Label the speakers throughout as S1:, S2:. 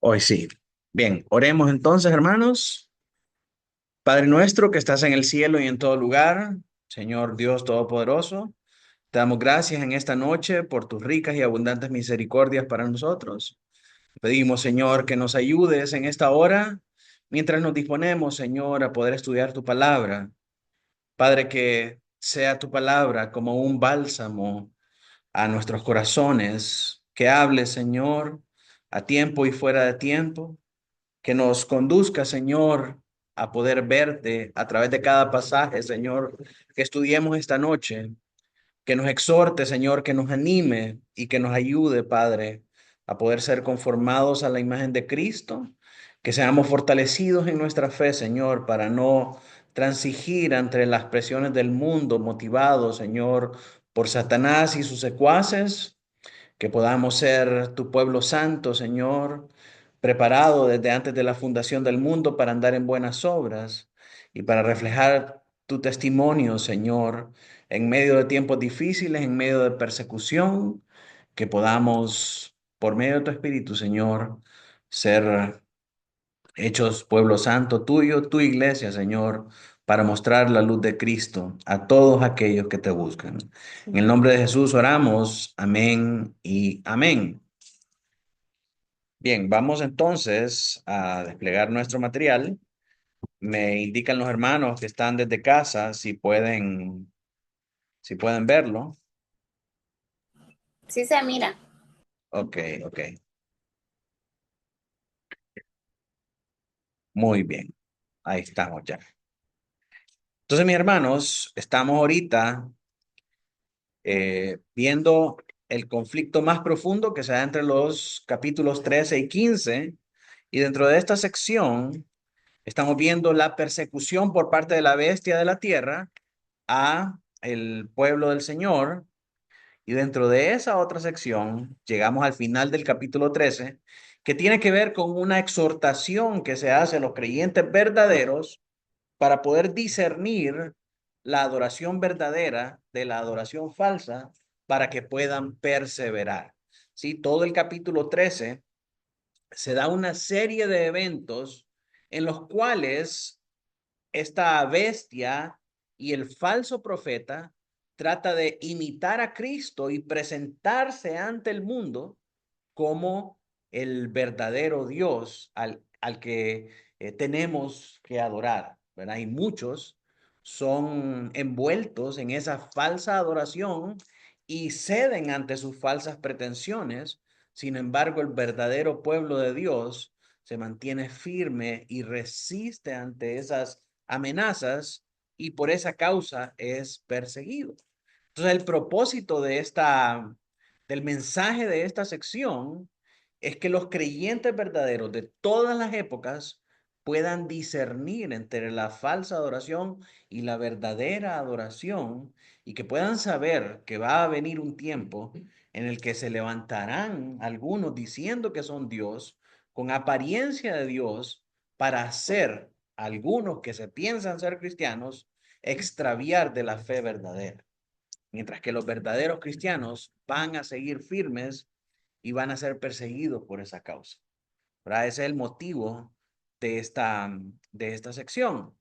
S1: Hoy sí. Bien, oremos entonces, hermanos. Padre nuestro que estás en el cielo y en todo lugar, Señor Dios Todopoderoso, te damos gracias en esta noche por tus ricas y abundantes misericordias para nosotros. Pedimos, Señor, que nos ayudes en esta hora, mientras nos disponemos, Señor, a poder estudiar tu palabra. Padre, que sea tu palabra como un bálsamo a nuestros corazones, que hable, Señor, a tiempo y fuera de tiempo, que nos conduzca, Señor, a poder verte a través de cada pasaje, Señor, que estudiemos esta noche, que nos exhorte, Señor, que nos anime y que nos ayude, Padre, a poder ser conformados a la imagen de Cristo, que seamos fortalecidos en nuestra fe, Señor, para no transigir entre las presiones del mundo, motivados, Señor, por Satanás y sus secuaces, que podamos ser tu pueblo santo, Señor, preparado desde antes de la fundación del mundo para andar en buenas obras y para reflejar tu testimonio, Señor, en medio de tiempos difíciles, en medio de persecución, que podamos, por medio de tu Espíritu, Señor, ser hechos pueblo santo tuyo, tu iglesia, Señor, para mostrar la luz de Cristo a todos aquellos que te buscan. En el nombre de Jesús oramos. Amén y amén. Bien, vamos entonces a desplegar nuestro material. Me indican los hermanos que están desde casa si pueden verlo.
S2: Sí se mira.
S1: Ok, ok. Muy bien. Ahí estamos ya. Entonces, mis hermanos, estamos ahorita viendo el conflicto más profundo que se da entre los capítulos 13 y 15. Y dentro de esta sección estamos viendo la persecución por parte de la bestia de la tierra a el pueblo del Señor. Y dentro de esa otra sección llegamos al final del capítulo 13, que tiene que ver con una exhortación que se hace a los creyentes verdaderos para poder discernir la adoración verdadera de la adoración falsa para que puedan perseverar. Sí, todo el capítulo 13 se da una serie de eventos en los cuales esta bestia y el falso profeta trata de imitar a Cristo y presentarse ante el mundo como el verdadero Dios al que tenemos que adorar, ¿verdad? Y muchos son envueltos en esa falsa adoración y ceden ante sus falsas pretensiones. Sin embargo, el verdadero pueblo de Dios se mantiene firme y resiste ante esas amenazas y por esa causa es perseguido. Entonces, el propósito del mensaje de esta sección es que los creyentes verdaderos de todas las épocas puedan discernir entre la falsa adoración y la verdadera adoración y que puedan saber que va a venir un tiempo en el que se levantarán algunos diciendo que son Dios, con apariencia de Dios, para hacer algunos que se piensan ser cristianos extraviar de la fe verdadera, mientras que los verdaderos cristianos van a seguir firmes y van a ser perseguidos por esa causa. ¿Verdad? Ese es el motivo de esta sección.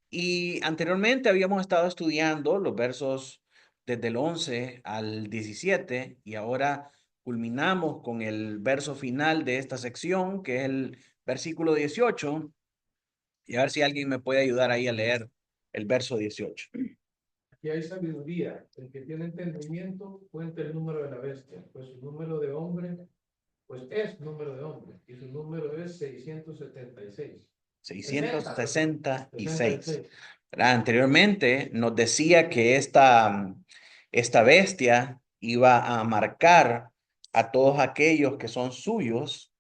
S1: Y anteriormente habíamos estado estudiando los versos desde el 11 al 17 y ahora culminamos con el verso final de esta sección, que es el versículo 18. Y a ver si alguien me puede ayudar ahí a leer el verso 18.
S3: Aquí hay sabiduría. El que tiene entendimiento cuenta el número de la bestia, pues su número de hombre, pues es número de hombre, y su número es 676.
S1: 666.
S3: 66.
S1: ¿Verdad? Anteriormente nos decía que esta bestia iba a marcar a todos aquellos que son suyos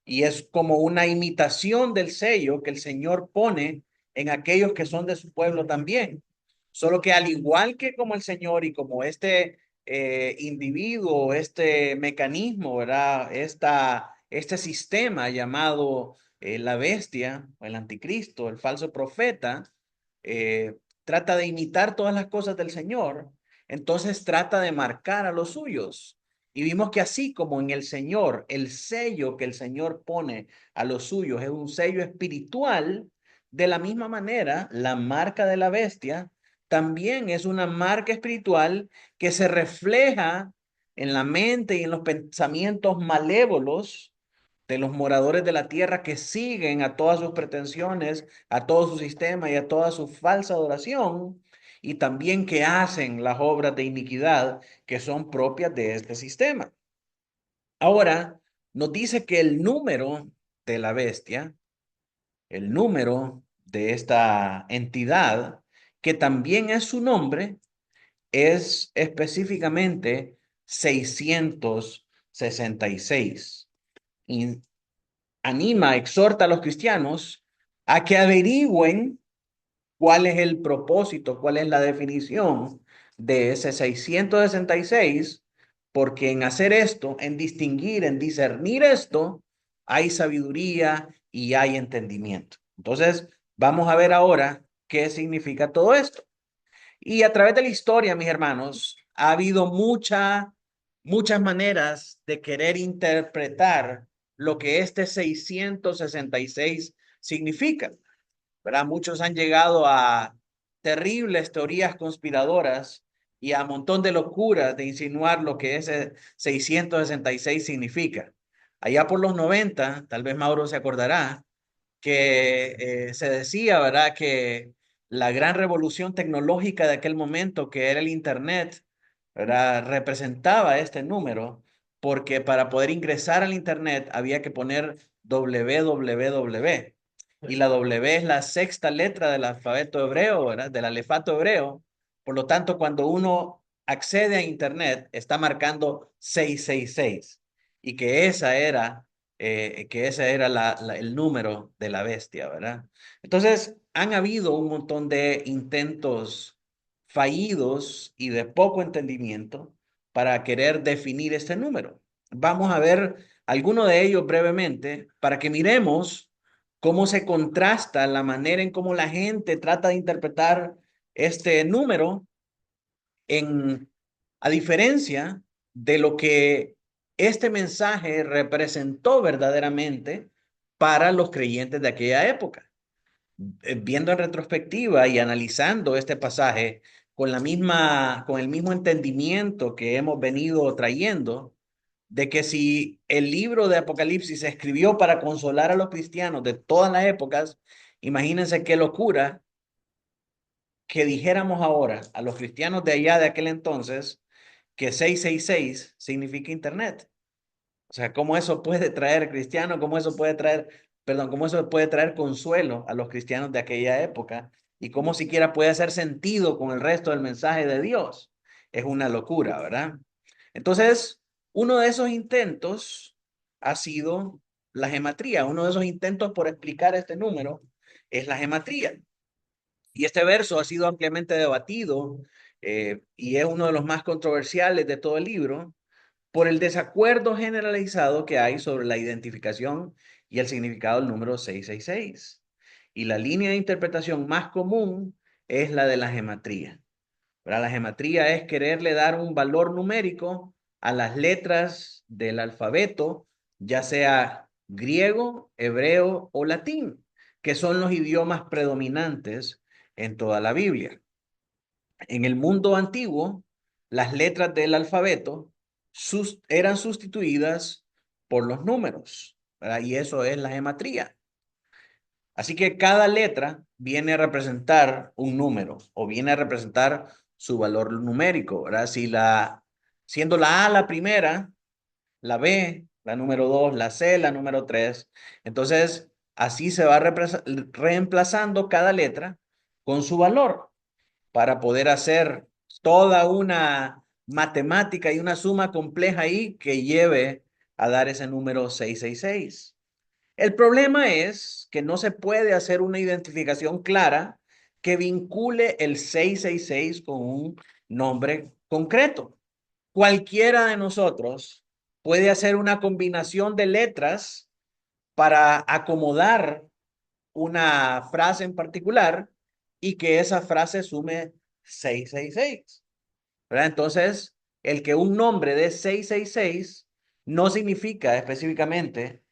S1: y es como una imitación del sello que el Señor pone en aquellos que son de su pueblo también. Solo que al igual que como el Señor y como este individuo, este mecanismo, ¿verdad? Este sistema llamado la bestia, el anticristo, el falso profeta, trata de imitar todas las cosas del Señor, entonces trata de marcar a los suyos. Y vimos que así como en el Señor, el sello que el Señor pone a los suyos es un sello espiritual, de la misma manera, la marca de la bestia también es una marca espiritual que se refleja en la mente y en los pensamientos malévolos de los moradores de la tierra que siguen a todas sus pretensiones, a todo su sistema y a toda su falsa adoración, y también que hacen las obras de iniquidad que son propias de este sistema. Ahora, nos dice que el número de la bestia, el número de esta entidad, que también es su nombre, es específicamente 666. Y anima, exhorta a los cristianos a que averigüen cuál es el propósito, cuál es la definición de ese 666, porque en hacer esto, en distinguir, en discernir esto, hay sabiduría y hay entendimiento. Entonces, vamos a ver ahora qué significa todo esto. Y a través de la historia, mis hermanos, ha habido muchas maneras de querer interpretar lo que este 666 significa, ¿verdad? Muchos han llegado a terribles teorías conspiradoras y a un montón de locuras de insinuar lo que ese 666 significa. Allá por los 90, tal vez Mauro se acordará, que se decía, ¿verdad? Que la gran revolución tecnológica de aquel momento, que era el Internet, ¿verdad? Representaba este número, porque para poder ingresar al Internet había que poner www. Y la W es la sexta letra del alfabeto hebreo, ¿verdad? Del alefato hebreo. Por lo tanto, cuando uno accede a Internet, está marcando 666. Y que ese era el número de la bestia, ¿verdad? Entonces, han habido un montón de intentos fallidos y de poco entendimiento para querer definir este número. Vamos a ver algunos de ellos brevemente para que miremos cómo se contrasta la manera en cómo la gente trata de interpretar este número en, a diferencia de lo que este mensaje representó verdaderamente para los creyentes de aquella época. Viendo en retrospectiva y analizando este pasaje con el mismo entendimiento que hemos venido trayendo, de que si el libro de Apocalipsis se escribió para consolar a los cristianos de todas las épocas, imagínense qué locura que dijéramos ahora a los cristianos de allá de aquel entonces que 666 significa Internet. O sea, ¿cómo eso puede traer cristiano? ¿Cómo eso puede traer, perdón, cómo eso puede traer consuelo a los cristianos de aquella época? Y cómo siquiera puede hacer sentido con el resto del mensaje de Dios. Es una locura, ¿verdad? Entonces, uno de esos intentos ha sido la gematría. Uno de esos intentos por explicar este número es la gematría. Y este verso ha sido ampliamente debatido y es uno de los más controversiales de todo el libro por el desacuerdo generalizado que hay sobre la identificación y el significado del número 666. Y la línea de interpretación más común es la de la gematría. ¿Verdad? La gematría es quererle dar un valor numérico a las letras del alfabeto, ya sea griego, hebreo o latín, que son los idiomas predominantes en toda la Biblia. En el mundo antiguo, las letras del alfabeto eran sustituidas por los números, ¿verdad? Y eso es la gematría. Así que cada letra viene a representar un número o viene a representar su valor numérico, ¿verdad? Siendo la A la primera, la B, la número 2, la C, la número 3. Entonces, así se va reemplazando cada letra con su valor para poder hacer toda una matemática y una suma compleja ahí que lleve a dar ese número 666. El problema es que no se puede hacer una identificación clara que vincule el 666 con un nombre concreto. Cualquiera de nosotros puede hacer una combinación de letras para acomodar una frase en particular y que esa frase sume 666, ¿verdad? Entonces, el que un nombre de 666 no significa específicamente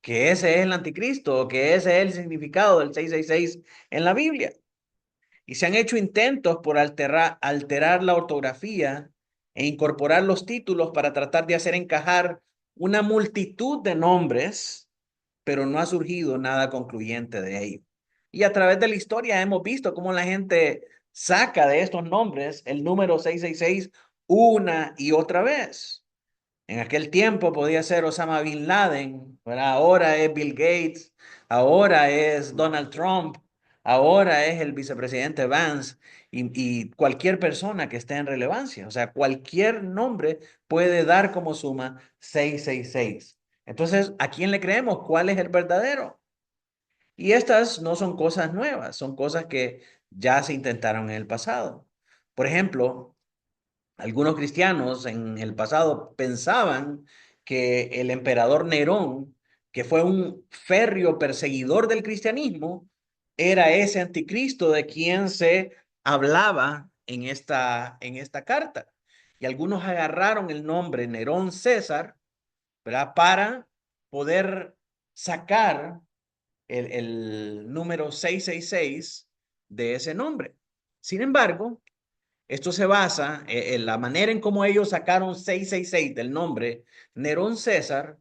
S1: que ese es el anticristo o que ese es el significado del 666 en la Biblia. Y se han hecho intentos por alterar la ortografía e incorporar los títulos para tratar de hacer encajar una multitud de nombres, pero no ha surgido nada concluyente de ello. Y a través de la historia hemos visto cómo la gente saca de estos nombres el número 666 una y otra vez. En aquel tiempo podía ser Osama Bin Laden, ¿verdad? Ahora es Bill Gates, ahora es Donald Trump, ahora es el vicepresidente Vance y cualquier persona que esté en relevancia. O sea, cualquier nombre puede dar como suma 666. Entonces, ¿a quién le creemos? ¿Cuál es el verdadero? Y estas no son cosas nuevas, son cosas que ya se intentaron en el pasado. Por ejemplo, algunos cristianos en el pasado pensaban que el emperador Nerón, que fue un férreo perseguidor del cristianismo, era ese anticristo de quien se hablaba en esta carta. Y algunos agarraron el nombre Nerón César, ¿verdad? Para poder sacar el número 666 de ese nombre. Sin embargo, esto se basa en la manera en cómo ellos sacaron 666 del nombre Nerón César,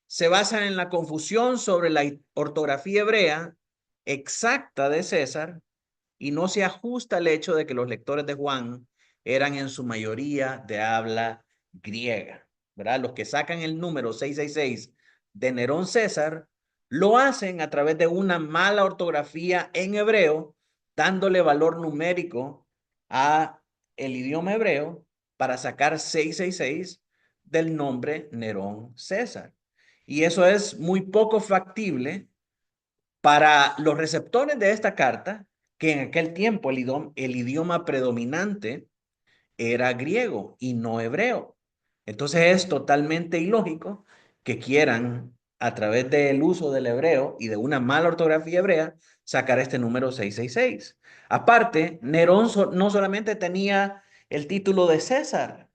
S1: se basa en la confusión sobre la ortografía hebrea exacta de César y no se ajusta al hecho de que los lectores de Juan eran en su mayoría de habla griega, ¿verdad? Los que sacan el número 666 de Nerón César lo hacen a través de una mala ortografía en hebreo, dándole valor numérico a el idioma hebreo para sacar 666 del nombre Nerón César. Y eso es muy poco factible para los receptores de esta carta, que en aquel tiempo el idioma predominante era griego y no hebreo. Entonces es totalmente ilógico que quieran, a través del uso del hebreo y de una mala ortografía hebrea, sacar este número 666. Aparte, Nerón no solamente tenía el título de César,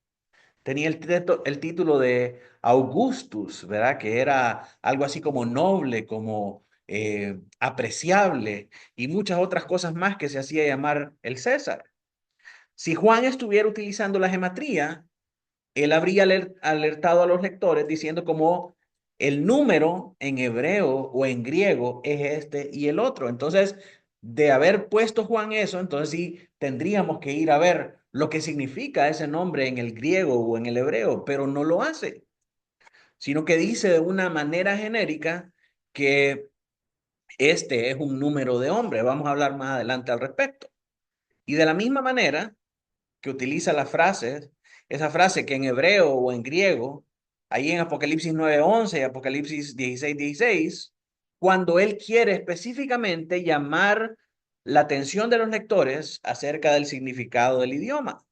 S1: tenía el título de Augustus, ¿verdad? Que era algo así como noble, como apreciable y muchas otras cosas más que se hacía llamar el César. Si Juan estuviera utilizando la gematría, él habría alertado a los lectores diciendo como el número en hebreo o en griego es este y el otro. Entonces, de haber puesto Juan eso, entonces sí tendríamos que ir a ver lo que significa ese nombre en el griego o en el hebreo, pero no lo hace, sino que dice de una manera genérica que este es un número de hombre. Vamos a hablar más adelante al respecto. Y de la misma manera, que utiliza las frases, esa frase que en hebreo o en griego, ahí en Apocalipsis 9:11 y Apocalipsis 16:16, cuando él quiere específicamente llamar la atención de los lectores acerca del significado del idioma.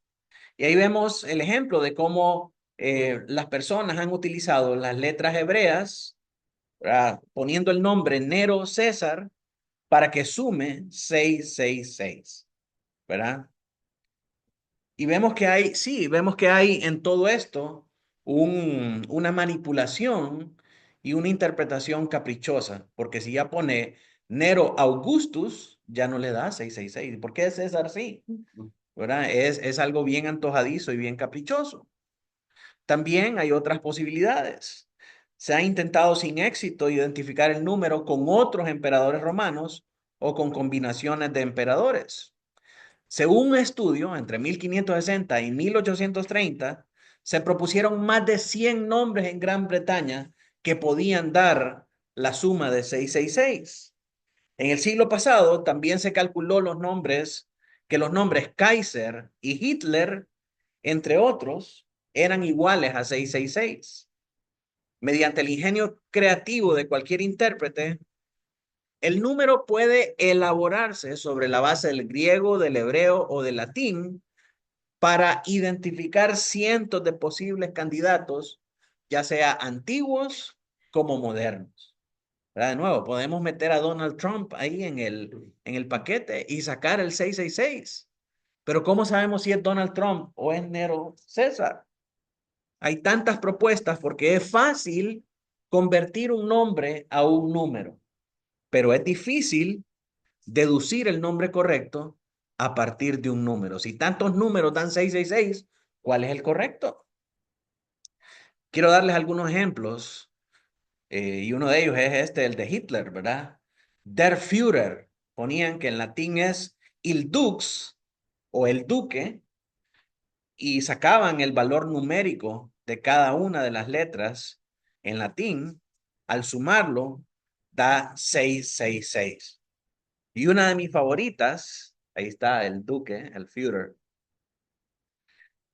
S1: Y ahí vemos el ejemplo de cómo las personas han utilizado las letras hebreas, ¿verdad? Poniendo el nombre Nero César para que sume 666, ¿verdad? Y vemos que hay, sí, vemos que hay en todo esto una manipulación y una interpretación caprichosa, porque si ya pone Nero Augustus, ya no le da 666. ¿Por qué es César sí? ¿Verdad? Es algo bien antojadizo y bien caprichoso. También hay otras posibilidades. Se ha intentado sin éxito identificar el número con otros emperadores romanos o con combinaciones de emperadores. Según un estudio, entre 1560 y 1830, se propusieron más de 100 nombres en Gran Bretaña que podían dar la suma de 666. En el siglo pasado también se calculó que los nombres Kaiser y Hitler, entre otros, eran iguales a 666. Mediante el ingenio creativo de cualquier intérprete, el número puede elaborarse sobre la base del griego, del hebreo o del latín para identificar cientos de posibles candidatos, ya sea antiguos como modernos. ¿Verdad? De nuevo, podemos meter a Donald Trump ahí en el paquete y sacar el 666. Pero ¿cómo sabemos si es Donald Trump o es Nero César? Hay tantas propuestas porque es fácil convertir un nombre a un número, pero es difícil deducir el nombre correcto a partir de un número. Si tantos números dan 666, ¿cuál es el correcto? Quiero darles algunos ejemplos, y uno de ellos es este, el de Hitler, ¿verdad? Der Führer, ponían que en latín es il dux o el duque, y sacaban el valor numérico de cada una de las letras en latín. Al sumarlo, da 666. Y una de mis favoritas, ahí está el duque, el Führer.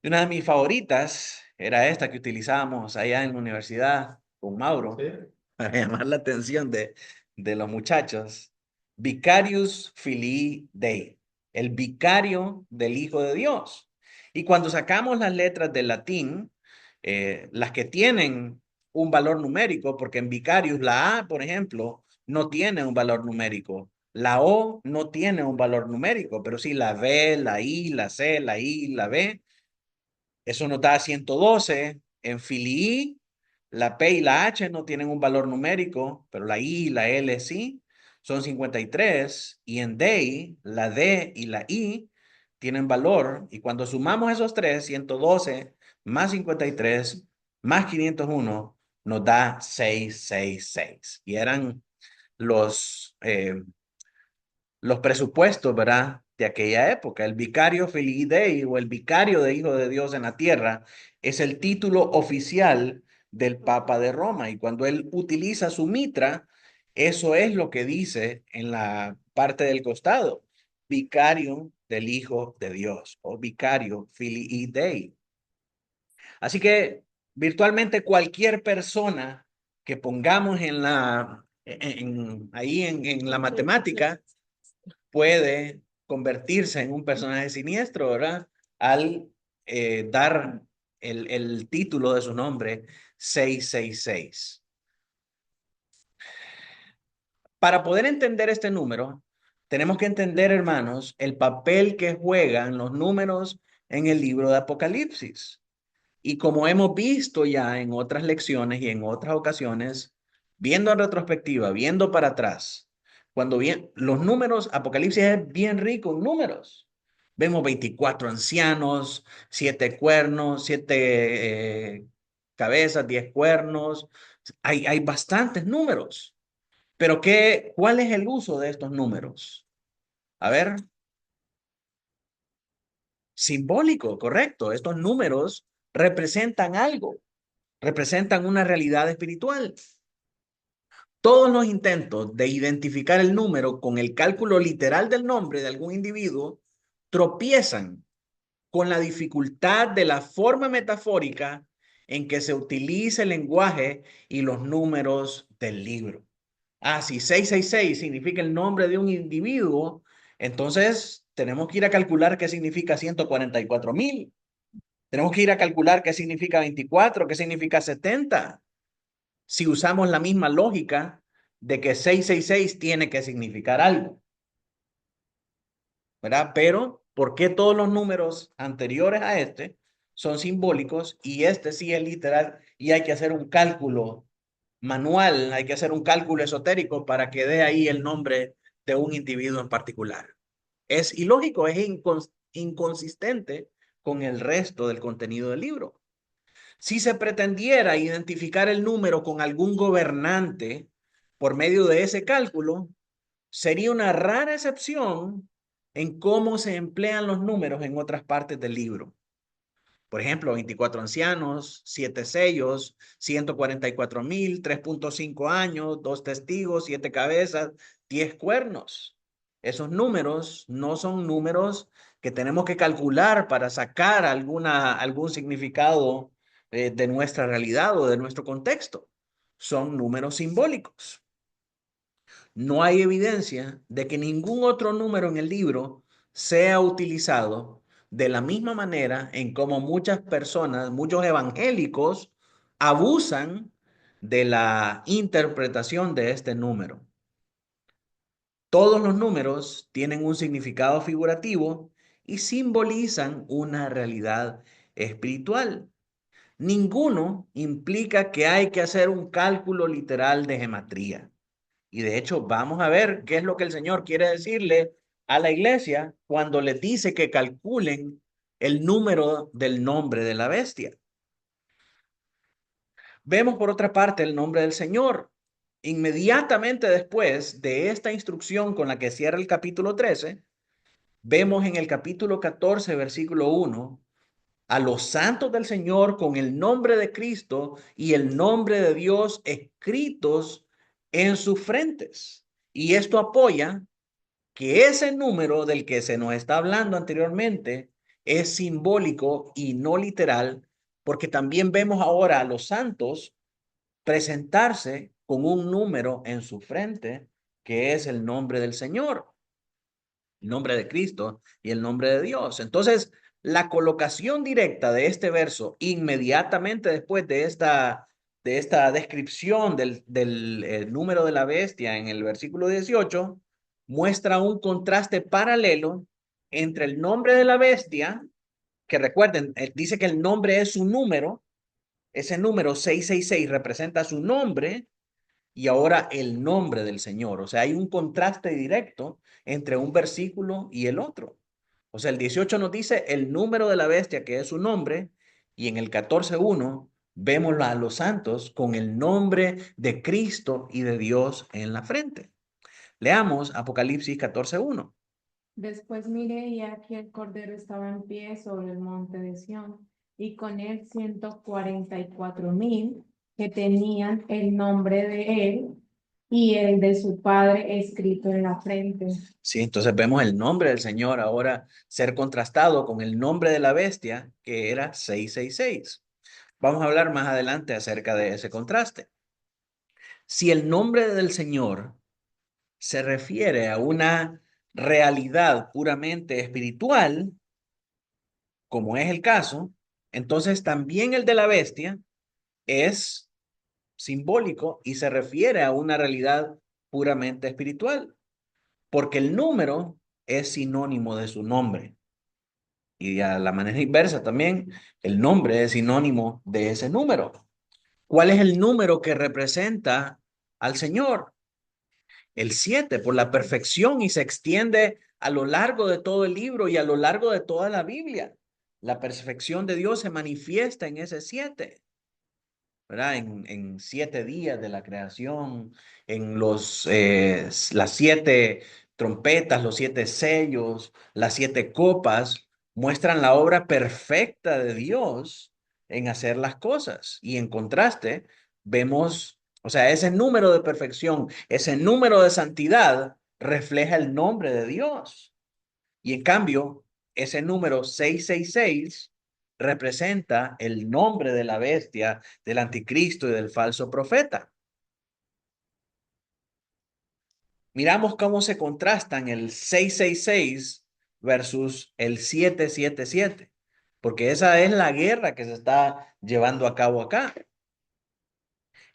S1: Y una de mis favoritas era esta que utilizábamos allá en la universidad con
S3: ¿Sí?
S1: Mauro para llamar la atención de los muchachos. Vicarius Filii Dei, el vicario del Hijo de Dios. Y cuando sacamos las letras del latín, las que tienen un valor numérico, porque en vicarius la A, por ejemplo, no tiene un valor numérico. La O no tiene un valor numérico, pero sí la B, la I, la C, la I, la B. Eso nos da 112. En Filii, la P y la H no tienen un valor numérico, pero la I y la L sí, son 53. Y en Dei, la D y la I tienen valor. Y cuando sumamos esos tres, 112 más 53 más 501, nos da 666. Y eran los, los presupuestos, ¿verdad? De aquella época. El vicario Filii Dei o el vicario de Hijo de Dios en la tierra es el título oficial del Papa de Roma. Y cuando él utiliza su mitra, eso es lo que dice en la parte del costado. Vicario del Hijo de Dios o vicario Filii Dei. Así que virtualmente cualquier persona que pongamos ahí en la matemática puede convertirse en un personaje siniestro, ¿verdad? Al dar el título de su nombre 666. Para poder entender este número, tenemos que entender, hermanos, el papel que juegan los números en el libro de Apocalipsis. Y como hemos visto ya en otras lecciones y en otras ocasiones, viendo en retrospectiva, viendo para atrás, cuando bien los números, Apocalipsis es bien rico en números. Vemos 24 ancianos, 7 cuernos, 7 cabezas, 10 cuernos. Hay bastantes números. Pero ¿cuál es el uso de estos números? A ver, simbólico, correcto. Estos números representan algo, representan una realidad espiritual. Todos los intentos de identificar el número con el cálculo literal del nombre de algún individuo tropiezan con la dificultad de la forma metafórica en que se utiliza el lenguaje y los números del libro. Ah, si 666 significa el nombre de un individuo, entonces tenemos que ir a calcular qué significa 144,000. Tenemos que ir a calcular qué significa 24, qué significa 70. Si usamos la misma lógica de que 666 tiene que significar algo, ¿verdad? Pero, ¿por qué todos los números anteriores a este son simbólicos y este sí es literal y hay que hacer un cálculo manual, hay que hacer un cálculo esotérico para que dé ahí el nombre de un individuo en particular? Es ilógico, es inconsistente con el resto del contenido del libro. Si se pretendiera identificar el número con algún gobernante por medio de ese cálculo, sería una rara excepción en cómo se emplean los números en otras partes del libro. Por ejemplo, 24 ancianos, 7 sellos, 144,000, 3.5 años, 2 testigos, 7 cabezas, 10 cuernos. Esos números no son números que tenemos que calcular para sacar algún significado de nuestra realidad o de nuestro contexto. Son números simbólicos. No hay evidencia de que ningún otro número en el libro sea utilizado de la misma manera en cómo muchas personas, muchos evangélicos, abusan de la interpretación de este número. Todos los números tienen un significado figurativo y simbolizan una realidad espiritual. Ninguno implica que hay que hacer un cálculo literal de gematría. Y de hecho, vamos a ver qué es lo que el Señor quiere decirle a la iglesia cuando les dice que calculen el número del nombre de la bestia. Vemos por otra parte el nombre del Señor. Inmediatamente después de esta instrucción con la que cierra el capítulo 13, vemos en el capítulo 14, versículo 1, a los santos del Señor con el nombre de Cristo y el nombre de Dios escritos en sus frentes. Y esto apoya que ese número del que se nos está hablando anteriormente es simbólico y no literal, porque también vemos ahora a los santos presentarse con un número en su frente, que es el nombre del Señor, el nombre de Cristo y el nombre de Dios. Entonces, la colocación directa de este verso inmediatamente después de esta descripción del número de la bestia en el versículo 18 muestra un contraste paralelo entre el nombre de la bestia, que recuerden, dice que el nombre es su número, ese número 666 representa su nombre y ahora el nombre del Señor. O sea, hay un contraste directo entre un versículo y el otro. O sea, el 18 nos dice el número de la bestia, que es su nombre, y en el 14:1 vemos a los santos con el nombre de Cristo y de Dios en la frente. Leamos Apocalipsis 14:1.
S2: Después miré y aquí el Cordero estaba en pie sobre el monte de Sión, y con él 144,000 que tenían el nombre de él y el de su padre escrito en la frente.
S1: Sí, entonces vemos el nombre del Señor ahora ser contrastado con el nombre de la bestia, que era 666. Vamos a hablar más adelante acerca de ese contraste. Si el nombre del Señor se refiere a una realidad puramente espiritual, como es el caso, entonces también el de la bestia es simbólico y se refiere a una realidad puramente espiritual, porque el número es sinónimo de su nombre. Y a la manera inversa también, el nombre es sinónimo de ese número. ¿Cuál es el número que representa al Señor? El 7 por la perfección, y se extiende a lo largo de todo el libro y a lo largo de toda la Biblia. La perfección de Dios se manifiesta en ese 7, ¿verdad? En 7 días de la creación, en las 7 trompetas, los 7 sellos, las 7 copas, muestran la obra perfecta de Dios en hacer las cosas. Y en contraste, vemos, o sea, ese número de perfección, ese número de santidad refleja el nombre de Dios. Y en cambio, ese número 666 representa el nombre de la bestia, del anticristo y del falso profeta. Miramos cómo se contrastan el 666 versus el 777, porque esa es la guerra que se está llevando a cabo acá.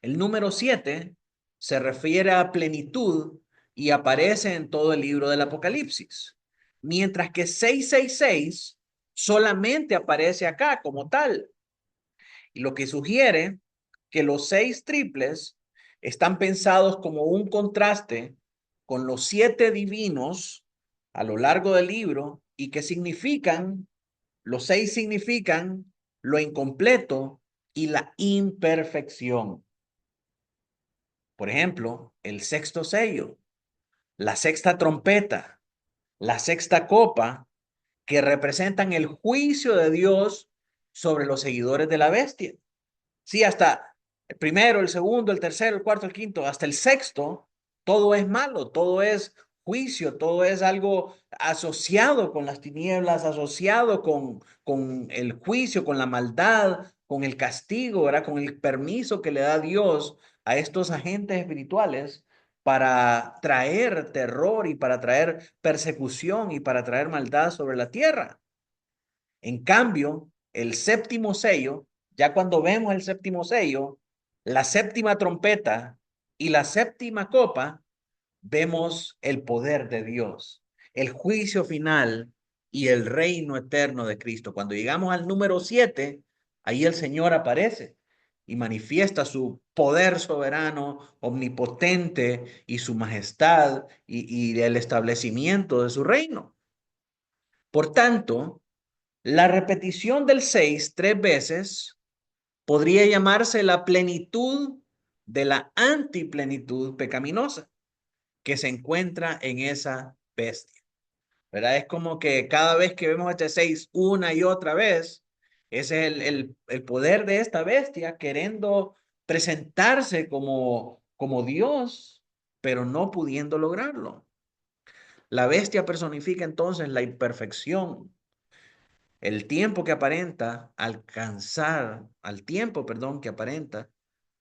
S1: El número 7 se refiere a plenitud y aparece en todo el libro del Apocalipsis, mientras que 666 solamente aparece acá como tal. Y lo que sugiere que los 6 triples están pensados como un contraste con los 7 divinos a lo largo del libro y que significan, los 6 significan lo incompleto y la imperfección. Por ejemplo, el sexto sello, la sexta trompeta, la sexta copa, que representan el juicio de Dios sobre los seguidores de la bestia. Sí, hasta el primero, el segundo, el tercero, el cuarto, el quinto, hasta el sexto, todo es malo, todo es juicio, todo es algo asociado con las tinieblas, asociado con el juicio, con la maldad, con el castigo, ¿verdad? Con el permiso que le da Dios a estos agentes espirituales para traer terror y para traer persecución y para traer maldad sobre la tierra. En cambio, el séptimo sello, ya cuando vemos el séptimo sello, la séptima trompeta y la séptima copa, vemos el poder de Dios, el juicio final y el reino eterno de Cristo. Cuando llegamos al número 7, Ahí el Señor aparece y manifiesta su poder soberano, omnipotente y su majestad y el establecimiento de su reino. Por tanto, la repetición del 6 tres veces podría llamarse la plenitud de la antiplenitud pecaminosa que se encuentra en esa bestia. ¿Verdad? Es como que cada vez que vemos este 6 una y otra vez, ese es el poder de esta bestia queriendo presentarse como Dios, pero no pudiendo lograrlo. La bestia personifica entonces la imperfección, el tiempo que aparenta alcanzar, al tiempo, perdón, que aparenta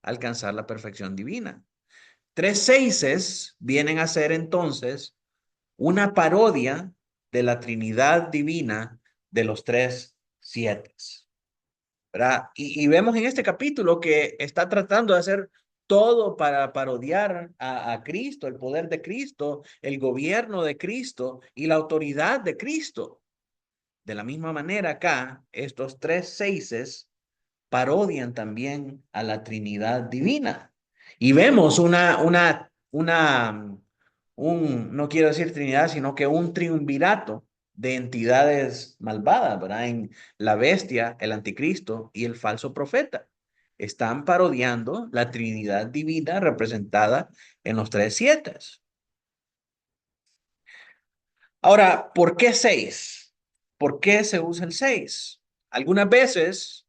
S1: alcanzar la perfección divina. Tres seises vienen a ser entonces una parodia de la Trinidad divina de los tres siete. ¿Verdad? Y vemos en este capítulo que está tratando de hacer todo para parodiar a Cristo, el poder de Cristo, el gobierno de Cristo y la autoridad de Cristo. De la misma manera acá, estos tres seises parodian también a la Trinidad divina. Y vemos no quiero decir Trinidad, sino que un triunvirato de entidades malvadas, ¿verdad? En la bestia, el anticristo y el falso profeta. Están parodiando la Trinidad divina representada en los tres siete. Ahora, ¿por qué 6? ¿Por qué se usa el 6? Algunas veces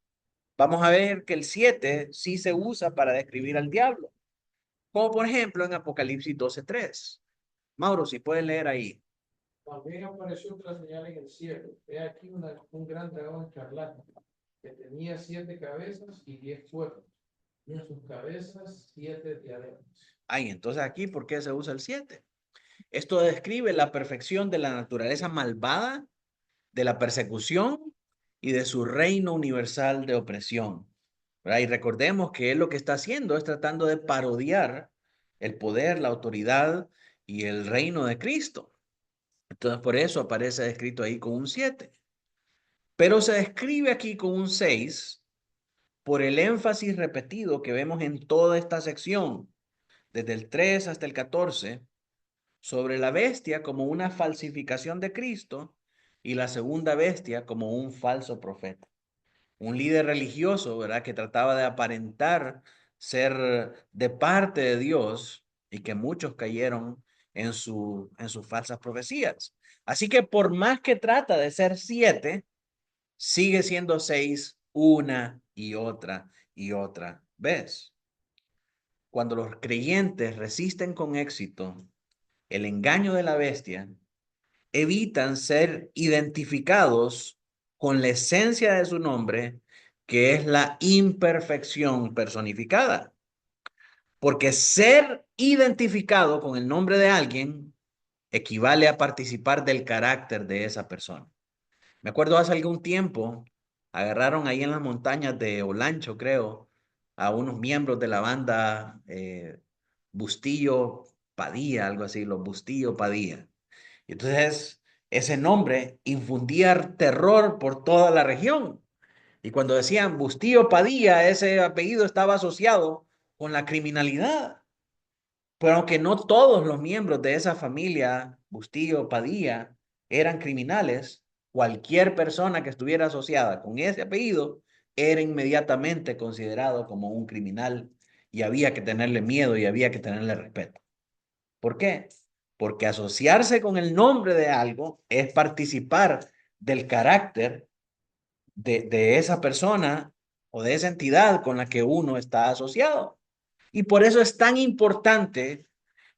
S1: vamos a ver que el 7 sí se usa para describir al diablo, como por ejemplo en Apocalipsis 12:3. Mauro, si puedes leer ahí.
S3: También apareció otra señal en el cielo. He aquí un gran dragón escarlata que tenía 7 cabezas y 10 cuernos, y en sus cabezas 7 diademas.
S1: Ay, entonces aquí, ¿por qué se usa el 7? Esto describe la perfección de la naturaleza malvada, de la persecución y de su reino universal de opresión. ¿Verdad? Y recordemos que él lo que está haciendo es tratando de parodiar el poder, la autoridad y el reino de Cristo. Entonces, por eso aparece descrito ahí con un 7. Pero se describe aquí con un 6 por el énfasis repetido que vemos en toda esta sección, desde el 3 hasta el 14, sobre la bestia como una falsificación de Cristo y la segunda bestia como un falso profeta. Un líder religioso, ¿verdad? Que trataba de aparentar ser de parte de Dios y que muchos cayeron en sus falsas profecías. Así que por más que trata de ser 7, sigue siendo 6 una y otra vez. Cuando los creyentes resisten con éxito el engaño de la bestia, evitan ser identificados con la esencia de su nombre, que es la imperfección personificada. Porque ser identificado con el nombre de alguien equivale a participar del carácter de esa persona. Me acuerdo hace algún tiempo, agarraron ahí en las montañas de Olancho, creo, a unos miembros de la banda Bustillo Padilla, algo así, los Bustillo Padilla. Y entonces, ese nombre infundía terror por toda la región. Y cuando decían Bustillo Padilla, ese apellido estaba asociado con la criminalidad. Pero aunque no todos los miembros de esa familia, Bustillo Padilla, eran criminales, cualquier persona que estuviera asociada con ese apellido era inmediatamente considerado como un criminal y había que tenerle miedo y había que tenerle respeto. ¿Por qué? Porque asociarse con el nombre de algo es participar del carácter de esa persona o de esa entidad con la que uno está asociado. Y por eso es tan importante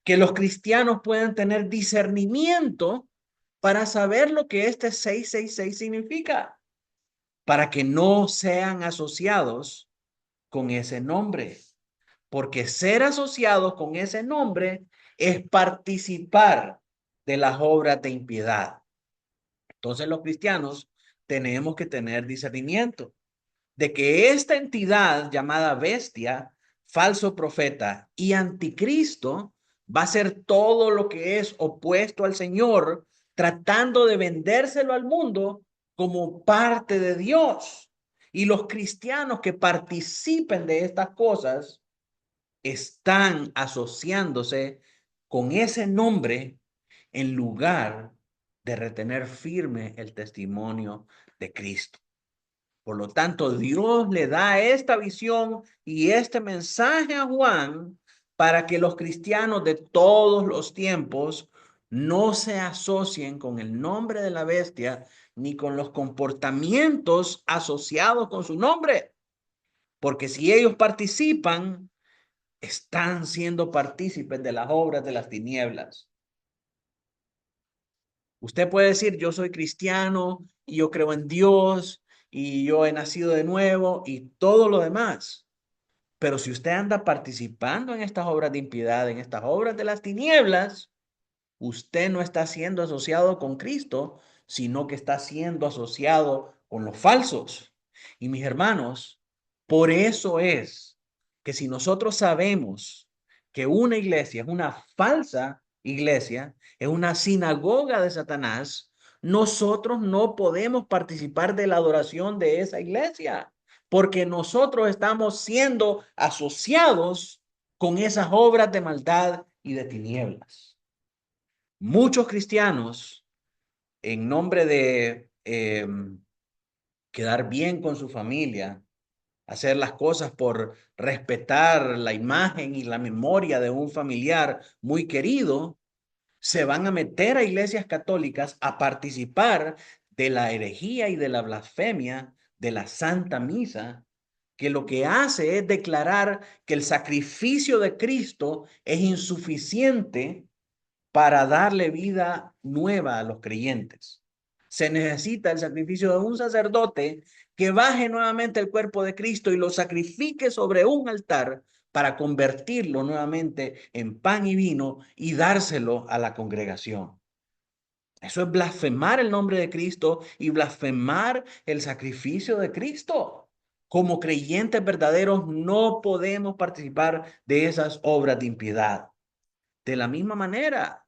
S1: que los cristianos puedan tener discernimiento para saber lo que este 666 significa, para que no sean asociados con ese nombre, porque ser asociados con ese nombre es participar de las obras de impiedad. Entonces los cristianos tenemos que tener discernimiento de que esta entidad llamada bestia, falso profeta y anticristo va a ser todo lo que es opuesto al Señor, tratando de vendérselo al mundo como parte de Dios. Y los cristianos que participen de estas cosas están asociándose con ese nombre en lugar de retener firme el testimonio de Cristo. Por lo tanto, Dios le da esta visión y este mensaje a Juan para que los cristianos de todos los tiempos no se asocien con el nombre de la bestia ni con los comportamientos asociados con su nombre. Porque si ellos participan, están siendo partícipes de las obras de las tinieblas. Usted puede decir, yo soy cristiano y yo creo en Dios y yo he nacido de nuevo y todo lo demás. Pero si usted anda participando en estas obras de impiedad, en estas obras de las tinieblas, usted no está siendo asociado con Cristo, sino que está siendo asociado con los falsos. Y mis hermanos, por eso es que si nosotros sabemos que una iglesia es una falsa iglesia, es una sinagoga de Satanás, nosotros no podemos participar de la adoración de esa iglesia, porque nosotros estamos siendo asociados con esas obras de maldad y de tinieblas. Muchos cristianos, en nombre de quedar bien con su familia, hacer las cosas por respetar la imagen y la memoria de un familiar muy querido, se van a meter a iglesias católicas a participar de la herejía y de la blasfemia de la Santa Misa, que lo que hace es declarar que el sacrificio de Cristo es insuficiente para darle vida nueva a los creyentes. Se necesita el sacrificio de un sacerdote que baje nuevamente el cuerpo de Cristo y lo sacrifique sobre un altar para convertirlo nuevamente en pan y vino y dárselo a la congregación. Eso es blasfemar el nombre de Cristo y blasfemar el sacrificio de Cristo. Como creyentes verdaderos no podemos participar de esas obras de impiedad. De la misma manera,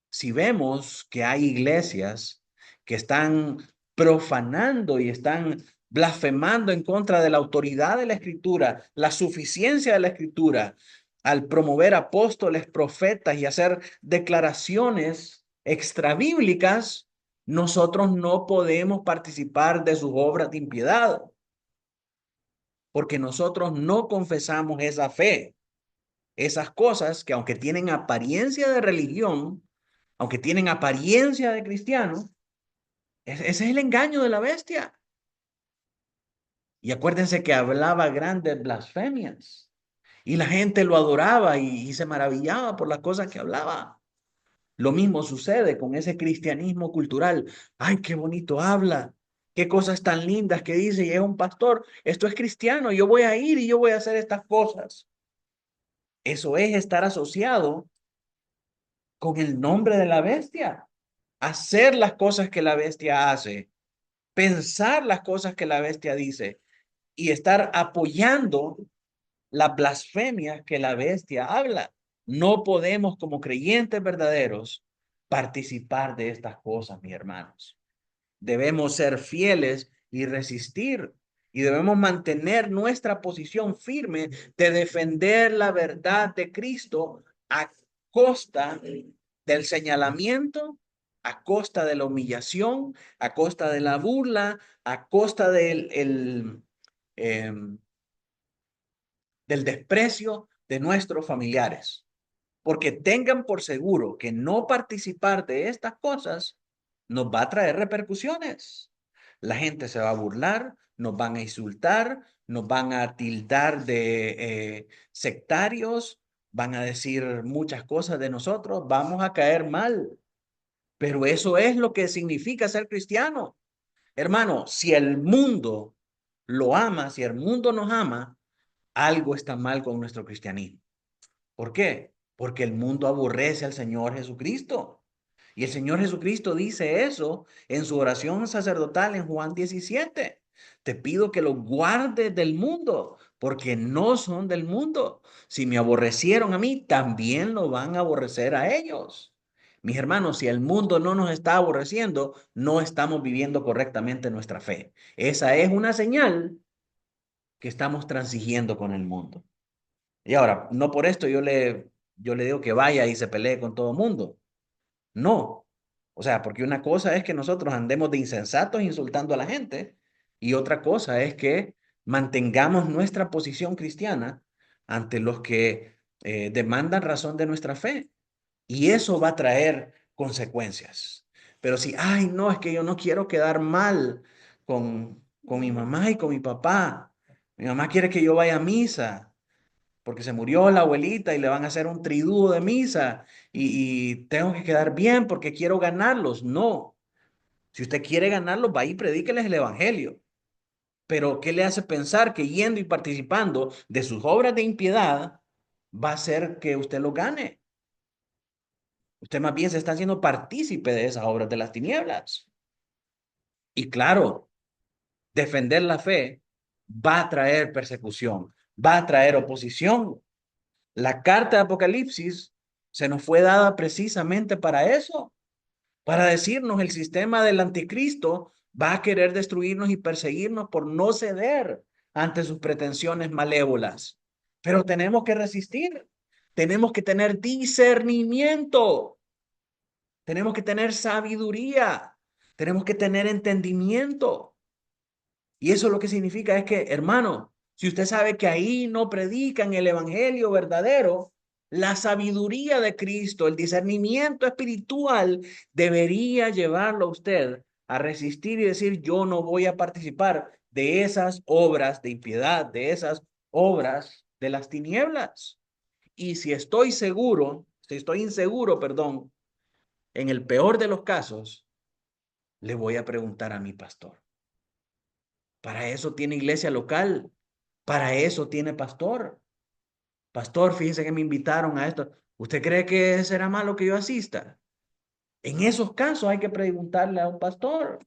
S1: si vemos que hay iglesias que están profanando y están blasfemando en contra de la autoridad de la Escritura, la suficiencia de la Escritura, al promover apóstoles, profetas y hacer declaraciones extrabíblicas, nosotros no podemos participar de sus obras de impiedad, porque nosotros no confesamos esa fe, esas cosas que aunque tienen apariencia de religión, aunque tienen apariencia de cristiano, ese es el engaño de la bestia. Y acuérdense que hablaba grandes blasfemias y la gente lo adoraba y se maravillaba por las cosas que hablaba. Lo mismo sucede con ese cristianismo cultural. Ay, qué bonito habla, qué cosas tan lindas que dice y es un pastor. Esto es cristiano, yo voy a ir y yo voy a hacer estas cosas. Eso es estar asociado con el nombre de la bestia. Hacer las cosas que la bestia hace, pensar las cosas que la bestia dice y estar apoyando la blasfemia que la bestia habla. No podemos como creyentes verdaderos participar de estas cosas, mis hermanos. Debemos ser fieles y resistir. Y debemos mantener nuestra posición firme de defender la verdad de Cristo a costa del señalamiento, a costa de la humillación, a costa de la burla, a costa del desprecio de nuestros familiares. Porque tengan por seguro que no participar de estas cosas nos va a traer repercusiones. La gente se va a burlar, nos van a insultar, nos van a tildar de sectarios, van a decir muchas cosas de nosotros, vamos a caer mal. Pero eso es lo que significa ser cristiano. Hermano, si el mundo lo ama, si el mundo nos ama, algo está mal con nuestro cristianismo. ¿Por qué? Porque el mundo aborrece al Señor Jesucristo. Y el Señor Jesucristo dice eso en su oración sacerdotal en Juan 17. Te pido que los guardes del mundo, porque no son del mundo. Si me aborrecieron a mí, también lo van a aborrecer a ellos. Mis hermanos, si el mundo no nos está aborreciendo, no estamos viviendo correctamente nuestra fe. Esa es una señal que estamos transigiendo con el mundo. Y ahora, no por esto yo le digo que vaya y se pelee con todo el mundo. No. O sea, porque una cosa es que nosotros andemos de insensatos insultando a la gente y otra cosa es que mantengamos nuestra posición cristiana ante los que demandan razón de nuestra fe. Y eso va a traer consecuencias. Pero si, ay, no, es que yo no quiero quedar mal con mi mamá y con mi papá. Mi mamá quiere que yo vaya a misa porque se murió la abuelita y le van a hacer un triduo de misa y tengo que quedar bien porque quiero ganarlos. No, si usted quiere ganarlos, va y predíqueles el evangelio. Pero ¿qué le hace pensar que yendo y participando de sus obras de impiedad va a hacer que usted lo gane? Usted más bien se está haciendo partícipe de esas obras de las tinieblas. Y claro, defender la fe va a traer persecución, va a traer oposición. La carta de Apocalipsis se nos fue dada precisamente para eso, para decirnos el sistema del anticristo va a querer destruirnos y perseguirnos por no ceder ante sus pretensiones malévolas. Pero tenemos que resistir, tenemos que tener discernimiento, tenemos que tener sabiduría, tenemos que tener entendimiento. Y eso lo que significa es que, hermano, si usted sabe que ahí no predican el evangelio verdadero, la sabiduría de Cristo, el discernimiento espiritual debería llevarlo a usted a resistir y decir, yo no voy a participar de esas obras de impiedad, de esas obras de las tinieblas. Y si estoy seguro, si estoy inseguro, perdón, en el peor de los casos, le voy a preguntar a mi pastor. Para eso tiene iglesia local. Para eso tiene pastor. Pastor, fíjese que me invitaron a esto. ¿Usted cree que será malo que yo asista? En esos casos hay que preguntarle a un pastor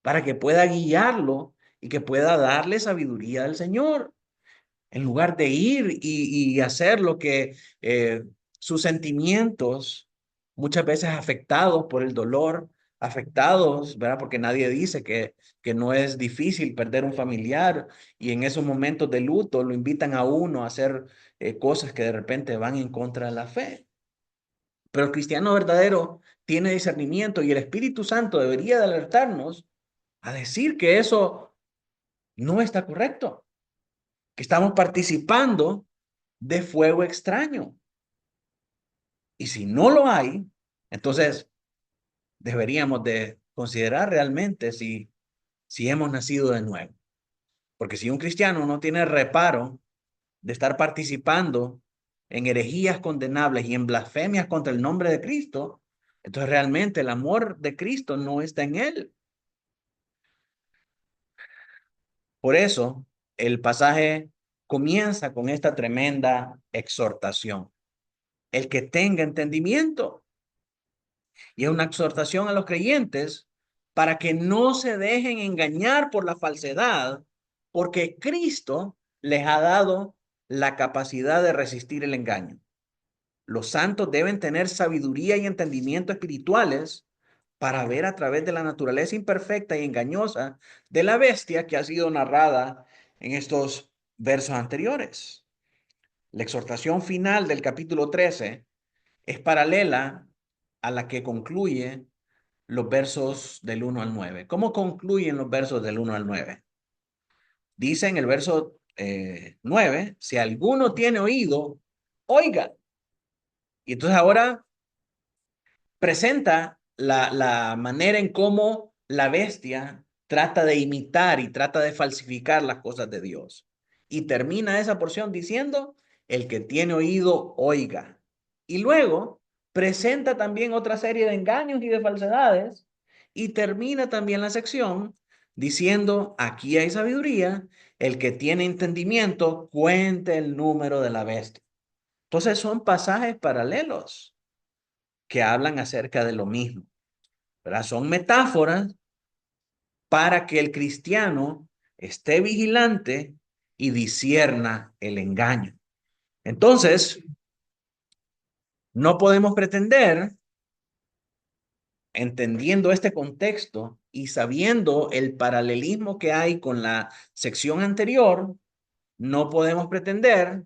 S1: para que pueda guiarlo y que pueda darle sabiduría del Señor. En lugar de ir y hacer lo que sus sentimientos, muchas veces afectados por el dolor, afectados, ¿verdad? Porque nadie dice que no es difícil perder un familiar y en esos momentos de luto lo invitan a uno a hacer cosas que de repente van en contra de la fe. Pero el cristiano verdadero tiene discernimiento y el Espíritu Santo debería de alertarnos a decir que eso no está correcto, que estamos participando de fuego extraño. Y si no lo hay, entonces deberíamos de considerar realmente si hemos nacido de nuevo. Porque si un cristiano no tiene reparo de estar participando en herejías condenables y en blasfemias contra el nombre de Cristo, entonces realmente el amor de Cristo no está en él. Por eso el pasaje comienza con esta tremenda exhortación. El que tenga entendimiento. Y es una exhortación a los creyentes para que no se dejen engañar por la falsedad, porque Cristo les ha dado la capacidad de resistir el engaño. Los santos deben tener sabiduría y entendimiento espirituales para ver a través de la naturaleza imperfecta y engañosa de la bestia que ha sido narrada en estos versos anteriores. La exhortación final del capítulo 13 es paralela a la que concluye los versos del 1 al 9. ¿Cómo concluyen los versos del 1 al 9? Dice en el verso 9, si alguno tiene oído, oiga. Y entonces ahora presenta la manera en cómo la bestia trata de imitar y trata de falsificar las cosas de Dios. Y termina esa porción diciendo, el que tiene oído, oiga. Y luego presenta también otra serie de engaños y de falsedades y termina también la sección diciendo, aquí hay sabiduría, el que tiene entendimiento, cuente el número de la bestia. Entonces son pasajes paralelos que hablan acerca de lo mismo, ¿verdad? Son metáforas para que el cristiano esté vigilante y discierna el engaño. Entonces, no podemos pretender entendiendo este contexto y sabiendo el paralelismo que hay con la sección anterior, no podemos pretender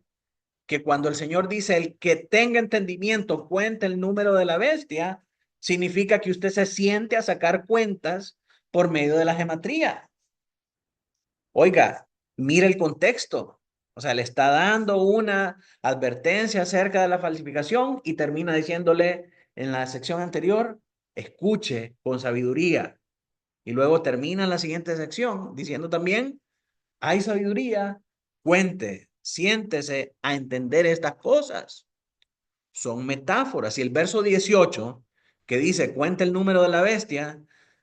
S1: que cuando el Señor dice el que tenga entendimiento cuente el número de la bestia, significa que usted se siente a sacar cuentas por medio de la gematría. Oiga, mire el contexto. O sea, le está dando una advertencia acerca de la falsificación y termina diciéndole en la sección anterior, escuche con sabiduría. Y luego termina la siguiente sección diciendo también, hay sabiduría, cuente, siéntese a entender estas cosas. Son metáforas. Si el verso 18, que dice, cuenta el número de la bestia,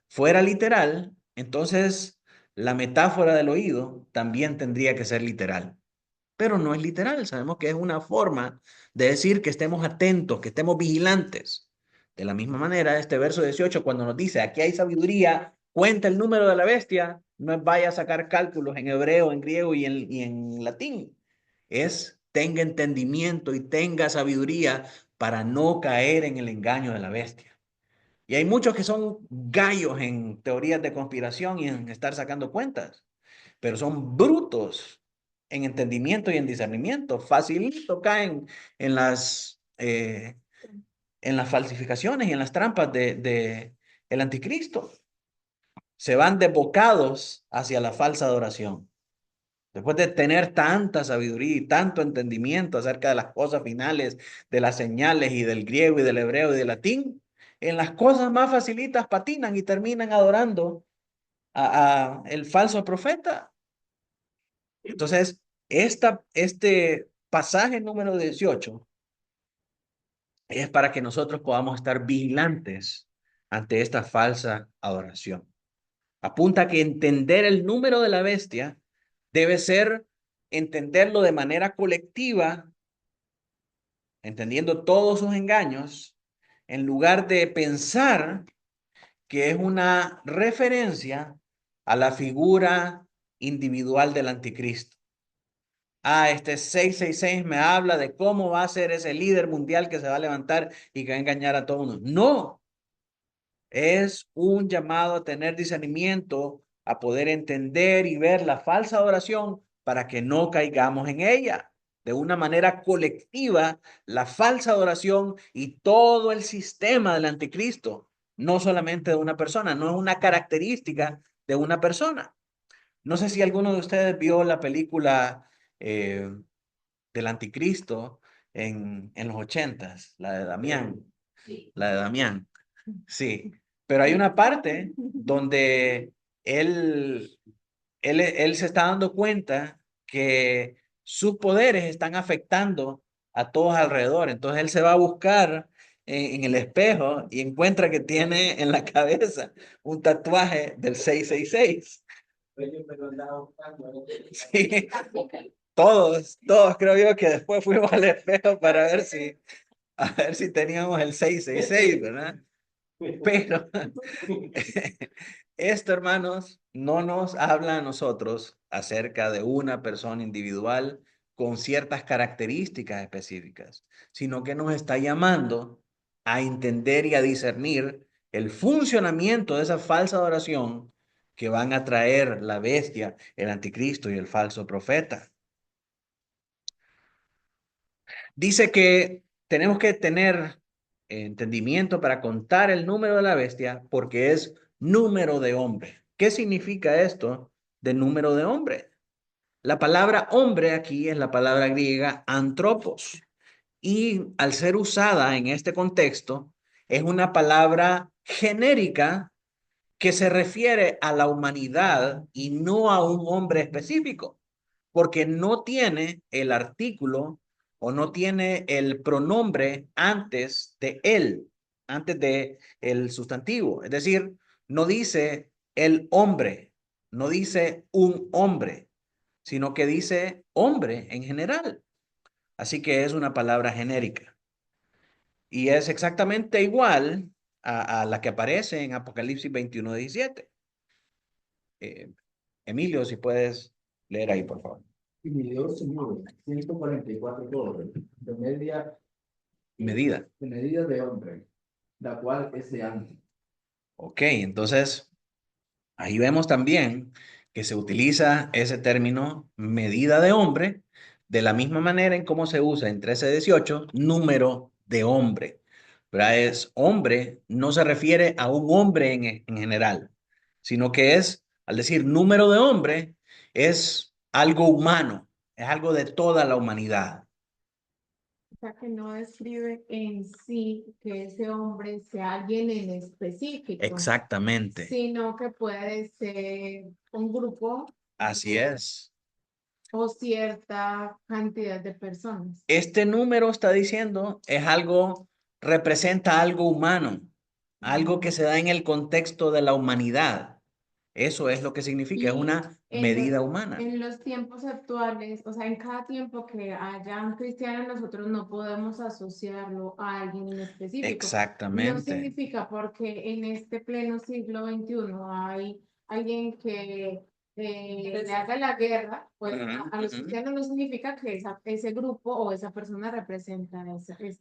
S1: fuera literal, entonces la metáfora del oído también tendría que ser literal. Pero no es literal. Sabemos que es una forma de decir que estemos atentos, que estemos vigilantes. De la misma manera, este verso 18, cuando nos dice, aquí hay sabiduría, cuenta el número de la bestia, no es vaya a sacar cálculos en hebreo, en griego y en latín. Es tenga entendimiento y tenga sabiduría para no caer en el engaño de la bestia. Y hay muchos que son gallos en teorías de conspiración y en estar sacando cuentas, pero son brutos en entendimiento y en discernimiento. Facilito caen en en las falsificaciones y en las trampas de el anticristo. Se van desbocados hacia la falsa adoración. Después de tener tanta sabiduría y tanto entendimiento acerca de las cosas finales, de las señales y del griego y del hebreo y del latín, en las cosas más facilitas patinan y terminan adorando a el falso profeta. Entonces, este pasaje número 18 es para que nosotros podamos estar vigilantes ante esta falsa adoración. Apunta a que entender el número de la bestia debe ser entenderlo de manera colectiva, entendiendo todos sus engaños, en lugar de pensar que es una referencia a la figura individual del anticristo. Este 666 me habla de cómo va a ser ese líder mundial que se va a levantar y que va a engañar a todo el mundo. No, es un llamado a tener discernimiento, a poder entender y ver la falsa adoración para que no caigamos en ella. De una manera colectiva, la falsa adoración y todo el sistema del anticristo, no solamente de una persona, no es una característica de una persona. No sé si alguno de ustedes vio la película eh, del anticristo en los ochentas, la de Damián, la de Damián. Sí, pero hay una parte donde él, él se está dando cuenta que sus poderes están afectando a todos alrededor. Entonces él se va a buscar en el espejo y encuentra que tiene en la cabeza un tatuaje del 666. Sí, todos creo yo que después fuimos al espejo para ver a ver si teníamos el 666, ¿verdad? Pero esto, hermanos, no nos habla a nosotros acerca de una persona individual con ciertas características específicas, sino que nos está llamando a entender y a discernir el funcionamiento de esa falsa adoración que van a traer la bestia, el anticristo y el falso profeta. Dice que tenemos que tener entendimiento para contar el número de la bestia porque es número de hombre. ¿Qué significa esto de número de hombre? La palabra hombre aquí es la palabra griega antropos y al ser usada en este contexto es una palabra genérica que se refiere a la humanidad y no a un hombre específico, porque no tiene el artículo o no tiene el pronombre antes de él, antes de el sustantivo. Es decir, no dice el hombre, no dice un hombre, sino que dice hombre en general. Así que es una palabra genérica. Y es exactamente igual a la que aparece en Apocalipsis 21:17. Emilio, si puedes leer ahí, por favor.
S4: Y midió su muro, 144 codos,
S1: Medida.
S4: de medida de hombre, la cual es de ancho.
S1: Ok, entonces ahí vemos también que se utiliza ese término medida de hombre de la misma manera en cómo se usa en 13:18 número de hombre. ¿Verdad? Es hombre, no se refiere a un hombre en general, sino que es, al decir número de hombre, es algo humano, es algo de toda la humanidad.
S2: O sea, que no describe en sí que ese hombre sea alguien en específico,
S1: Exactamente,
S2: sino que puede ser un grupo
S1: así es.
S2: o cierta cantidad de personas.
S1: Este número está diciendo es algo, representa algo humano, algo que se da en el contexto de la humanidad. Eso es lo que significa, es
S2: Y
S1: una medida humana.
S2: en los tiempos actuales, o sea, en cada tiempo que haya un cristiano, nosotros no podemos asociarlo a alguien en específico. No
S1: Exactamente.
S2: significa porque en este pleno siglo XXI hay alguien que le haga la guerra, pues
S1: Ujú,
S2: a los
S1: ujú.
S2: cristianos no significa que ese grupo o esa persona representa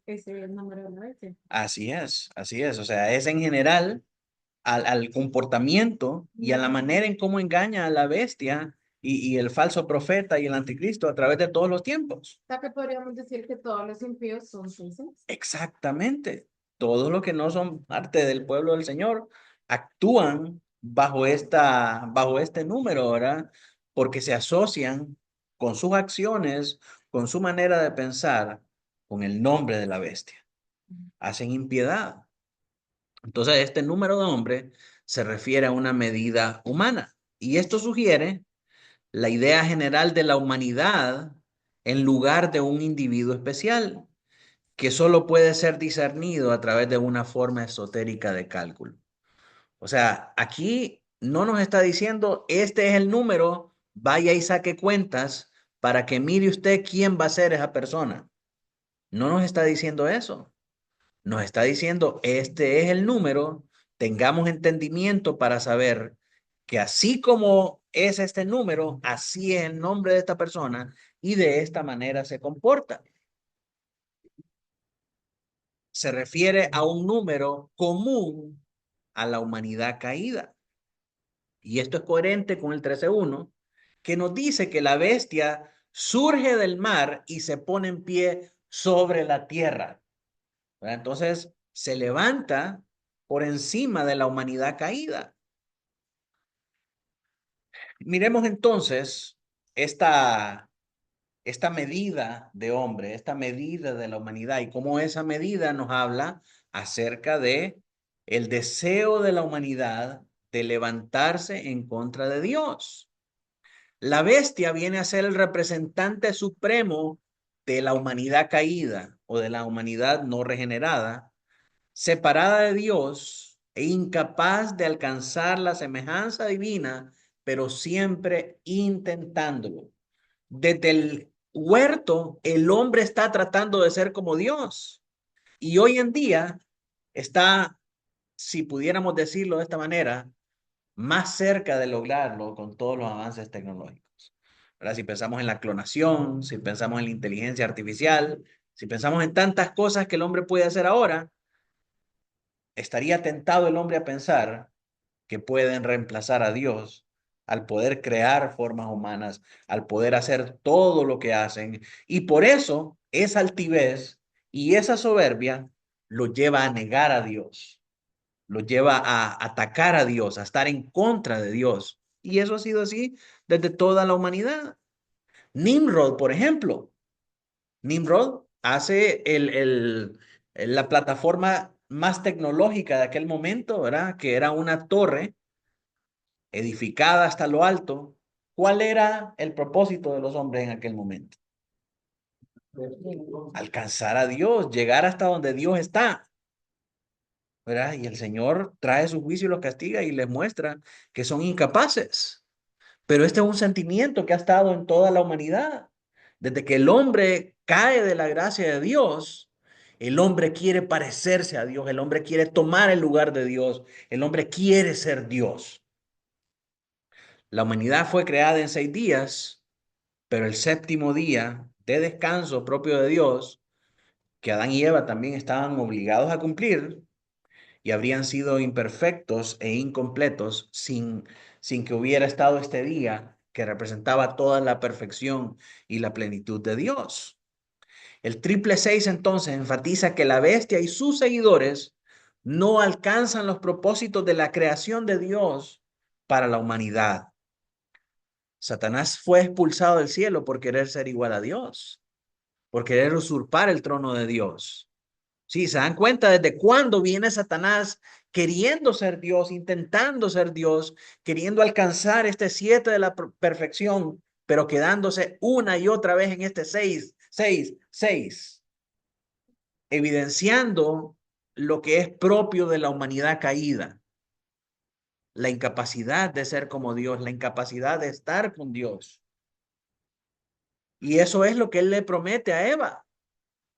S2: ese número de la bestia.
S1: Así es, así es. O sea, es en general al comportamiento y a la manera en cómo engaña a la bestia y el falso profeta y el anticristo a través de todos los tiempos.
S2: O sea, que podríamos decir que todos los impíos son seis.
S1: Exactamente. Todos los que no son parte del pueblo del Señor actúan bajo este número, ¿verdad? Porque se asocian con sus acciones, con su manera de pensar, con el nombre de la bestia. Hacen impiedad. Entonces, este número de hombres se refiere a una medida humana. Y esto sugiere la idea general de la humanidad en lugar de un individuo especial que solo puede ser discernido a través de una forma esotérica de cálculo. O sea, aquí no nos está diciendo, este es el número, vaya y saque cuentas para que mire usted quién va a ser esa persona. No nos está diciendo eso. Nos está diciendo, este es el número, tengamos entendimiento para saber que así como es este número, así es el nombre de esta persona y de esta manera se comporta. Se refiere a un número común a la humanidad caída. Y esto es coherente con el 13:1, que nos dice que la bestia surge del mar y se pone en pie sobre la tierra. ¿Verdad? Entonces, se levanta por encima de la humanidad caída. Miremos entonces esta medida de hombre, esta medida de la humanidad y cómo esa medida nos habla acerca de el deseo de la humanidad de levantarse en contra de Dios. La bestia viene a ser el representante supremo de la humanidad caída o de la humanidad no regenerada, separada de Dios e incapaz de alcanzar la semejanza divina, pero siempre intentándolo. Desde el huerto, el hombre está tratando de ser como Dios. Y hoy en día está, si pudiéramos decirlo de esta manera, más cerca de lograrlo con todos los avances tecnológicos. ¿Verdad? Si pensamos en la clonación, si pensamos en la inteligencia artificial, si pensamos en tantas cosas que el hombre puede hacer ahora, estaría tentado el hombre a pensar que pueden reemplazar a Dios al poder crear formas humanas, al poder hacer todo lo que hacen. Y por eso esa altivez y esa soberbia lo lleva a negar a Dios, lo lleva a atacar a Dios, a estar en contra de Dios. Y eso ha sido así desde toda la humanidad. Nimrod, por ejemplo. Nimrod hace la plataforma más tecnológica de aquel momento, ¿verdad? Que era una torre edificada hasta lo alto. ¿Cuál era el propósito de los hombres en aquel momento? Alcanzar a Dios, llegar hasta donde Dios está, ¿verdad? Y el Señor trae su juicio y los castiga y les muestra que son incapaces. Pero este es un sentimiento que ha estado en toda la humanidad. Desde que el hombre cae de la gracia de Dios, el hombre quiere parecerse a Dios, el hombre quiere tomar el lugar de Dios, el hombre quiere ser Dios. La humanidad fue creada en 6 días, pero el séptimo día de descanso propio de Dios, que Adán y Eva también estaban obligados a cumplir, y habrían sido imperfectos e incompletos sin que hubiera estado este día que representaba toda la perfección y la plenitud de Dios. El 666 entonces enfatiza que la bestia y sus seguidores no alcanzan los propósitos de la creación de Dios para la humanidad. Satanás fue expulsado del cielo por querer ser igual a Dios, por querer usurpar el trono de Dios. Sí, se dan cuenta desde cuándo viene Satanás queriendo ser Dios, intentando ser Dios, queriendo alcanzar este 7 de la perfección, pero quedándose una y otra vez en este 6, 6, 6, evidenciando lo que es propio de la humanidad caída, la incapacidad de ser como Dios, la incapacidad de estar con Dios. Y eso es lo que él le promete a Eva.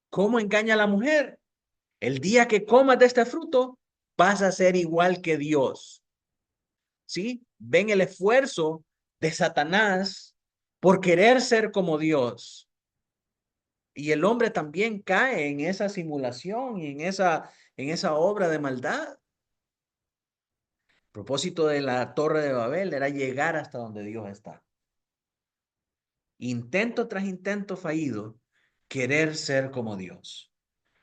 S1: ¿Cómo engaña a la mujer? El día que comas de este fruto, vas a ser igual que Dios. ¿Sí? Ven el esfuerzo de Satanás por querer ser como Dios. Y el hombre también cae en esa simulación y en esa obra de maldad. El propósito de la Torre de Babel era llegar hasta donde Dios está. Intento tras intento fallido, querer ser como Dios.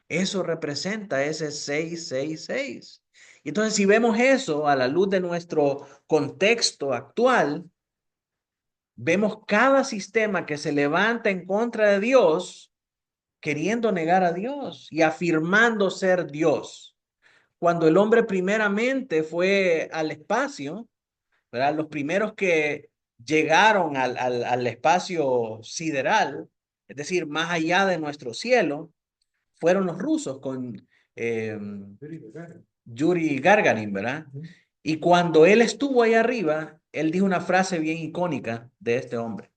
S1: Eso representa ese 666. Entonces, si vemos eso a la luz de nuestro contexto actual, vemos cada sistema que se levanta en contra de Dios, queriendo negar a Dios y afirmando ser Dios. Cuando el hombre primeramente fue al espacio, ¿verdad? Los primeros que llegaron al espacio sideral, es decir, más allá de nuestro cielo, fueron los rusos con Yuri Gagarin, ¿verdad? Y cuando él estuvo ahí arriba, él dijo una frase bien icónica de este hombre.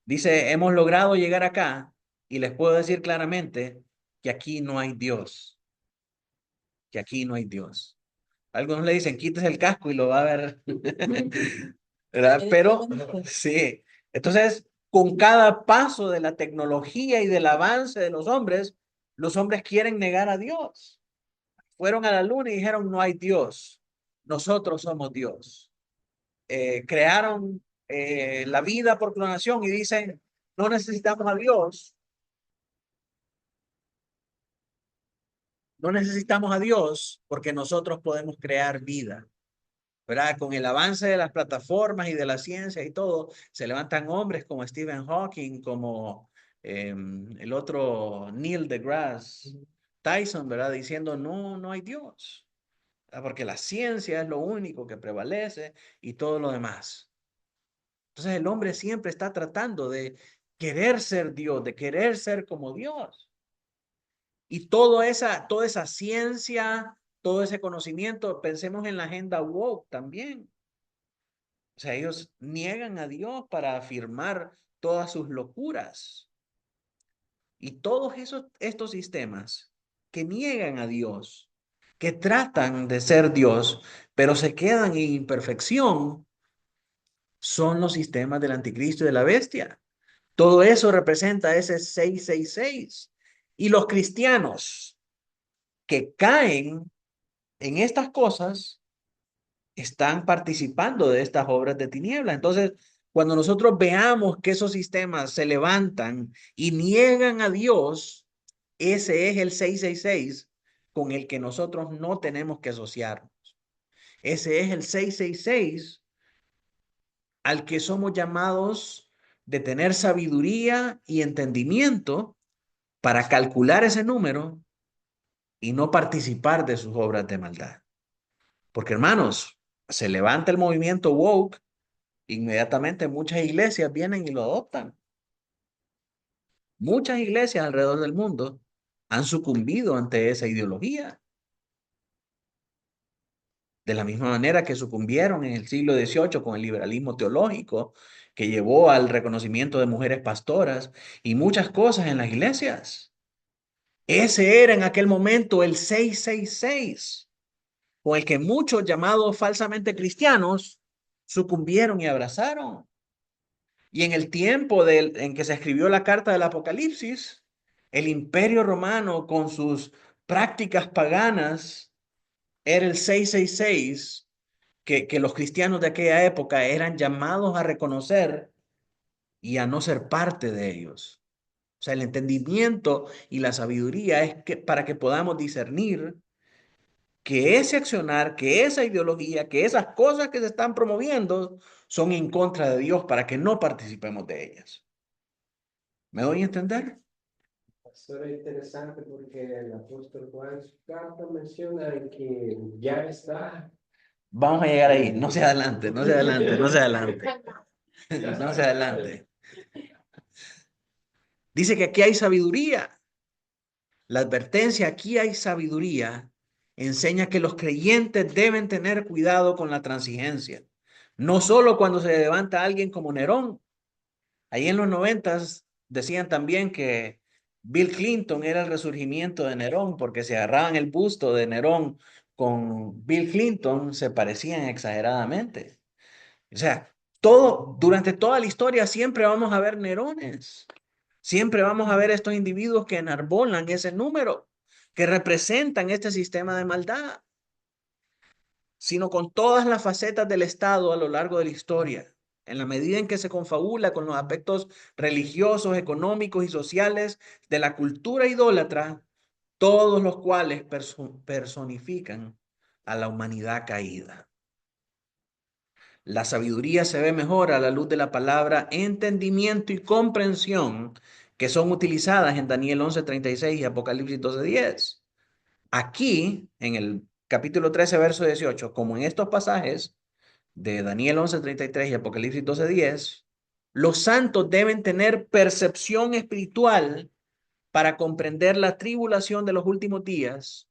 S1: Dice, hemos logrado llegar acá y les puedo decir claramente que aquí no hay Dios, que aquí no hay Dios. Algunos le dicen, quítese el casco y lo va a ver, ¿verdad? Pero sí, entonces, con cada paso de la tecnología y del avance de los hombres quieren negar a Dios. Fueron a la luna y dijeron, no hay Dios, nosotros somos Dios. Crearon la vida por clonación y dicen, no necesitamos a Dios, no necesitamos a Dios porque nosotros podemos crear vida, ¿verdad? Con el avance de las plataformas y de la ciencia y todo, se levantan hombres como Stephen Hawking, como el otro Neil deGrasse Tyson, ¿verdad? Diciendo, no, no hay Dios. Porque la ciencia es lo único que prevalece y todo lo demás. Entonces el hombre siempre está tratando de querer ser Dios, de querer ser como Dios. Y toda esa ciencia, todo ese conocimiento, pensemos en la agenda woke también. O sea, ellos niegan a Dios para afirmar todas sus locuras. Y todos estos sistemas que niegan a Dios, que tratan de ser Dios, pero se quedan en imperfección, son los sistemas del anticristo y de la bestia. Todo eso representa ese 666. Y los cristianos que caen en estas cosas están participando de estas obras de tiniebla. Entonces, cuando nosotros veamos que esos sistemas se levantan y niegan a Dios, ese es el 666 con el que nosotros no tenemos que asociarnos. Ese es el 666 al que somos llamados de tener sabiduría y entendimiento para calcular ese número y no participar de sus obras de maldad. Porque hermanos, se levanta el movimiento woke, inmediatamente muchas iglesias vienen y lo adoptan. Muchas iglesias alrededor del mundo han sucumbido ante esa ideología. De la misma manera que sucumbieron en el siglo XVIII con el liberalismo teológico, que llevó al reconocimiento de mujeres pastoras y muchas cosas en las iglesias. Ese era en aquel momento el 666, con el que muchos llamados falsamente cristianos sucumbieron y abrazaron. Y en el tiempo en que se escribió la carta del Apocalipsis, el Imperio Romano con sus prácticas paganas era el 666 que los cristianos de aquella época eran llamados a reconocer y a no ser parte de ellos. O sea, el entendimiento y la sabiduría es que para que podamos discernir que ese accionar, que esa ideología, que esas cosas que se están promoviendo son en contra de Dios para que no participemos de ellas. ¿Me doy a entender?
S5: Eso es interesante porque el apóstol Juan en su carta menciona que ya está.
S1: Vamos a llegar ahí. No se adelante, no se adelante, no se adelante. No se adelante. Dice que aquí hay sabiduría. La advertencia, aquí hay sabiduría, enseña que los creyentes deben tener cuidado con la transigencia. No solo cuando se levanta alguien como Nerón. Ahí en los 90s decían también que Bill Clinton era el resurgimiento de Nerón, porque si agarraban el busto de Nerón con Bill Clinton, se parecían exageradamente. O sea, durante toda la historia siempre vamos a ver Nerones. Siempre vamos a ver estos individuos que enarbolan ese número, que representan este sistema de maldad, sino con todas las facetas del Estado a lo largo de la historia. En la medida en que se confabula con los aspectos religiosos, económicos y sociales de la cultura idólatra, todos los cuales personifican a la humanidad caída. La sabiduría se ve mejor a la luz de la palabra entendimiento y comprensión que son utilizadas en Daniel 11:36 y Apocalipsis 12:10. Aquí, en el capítulo 13, verso 18, como en estos pasajes de Daniel 11:33 y Apocalipsis 12:10, los santos deben tener percepción espiritual para comprender la tribulación de los últimos días,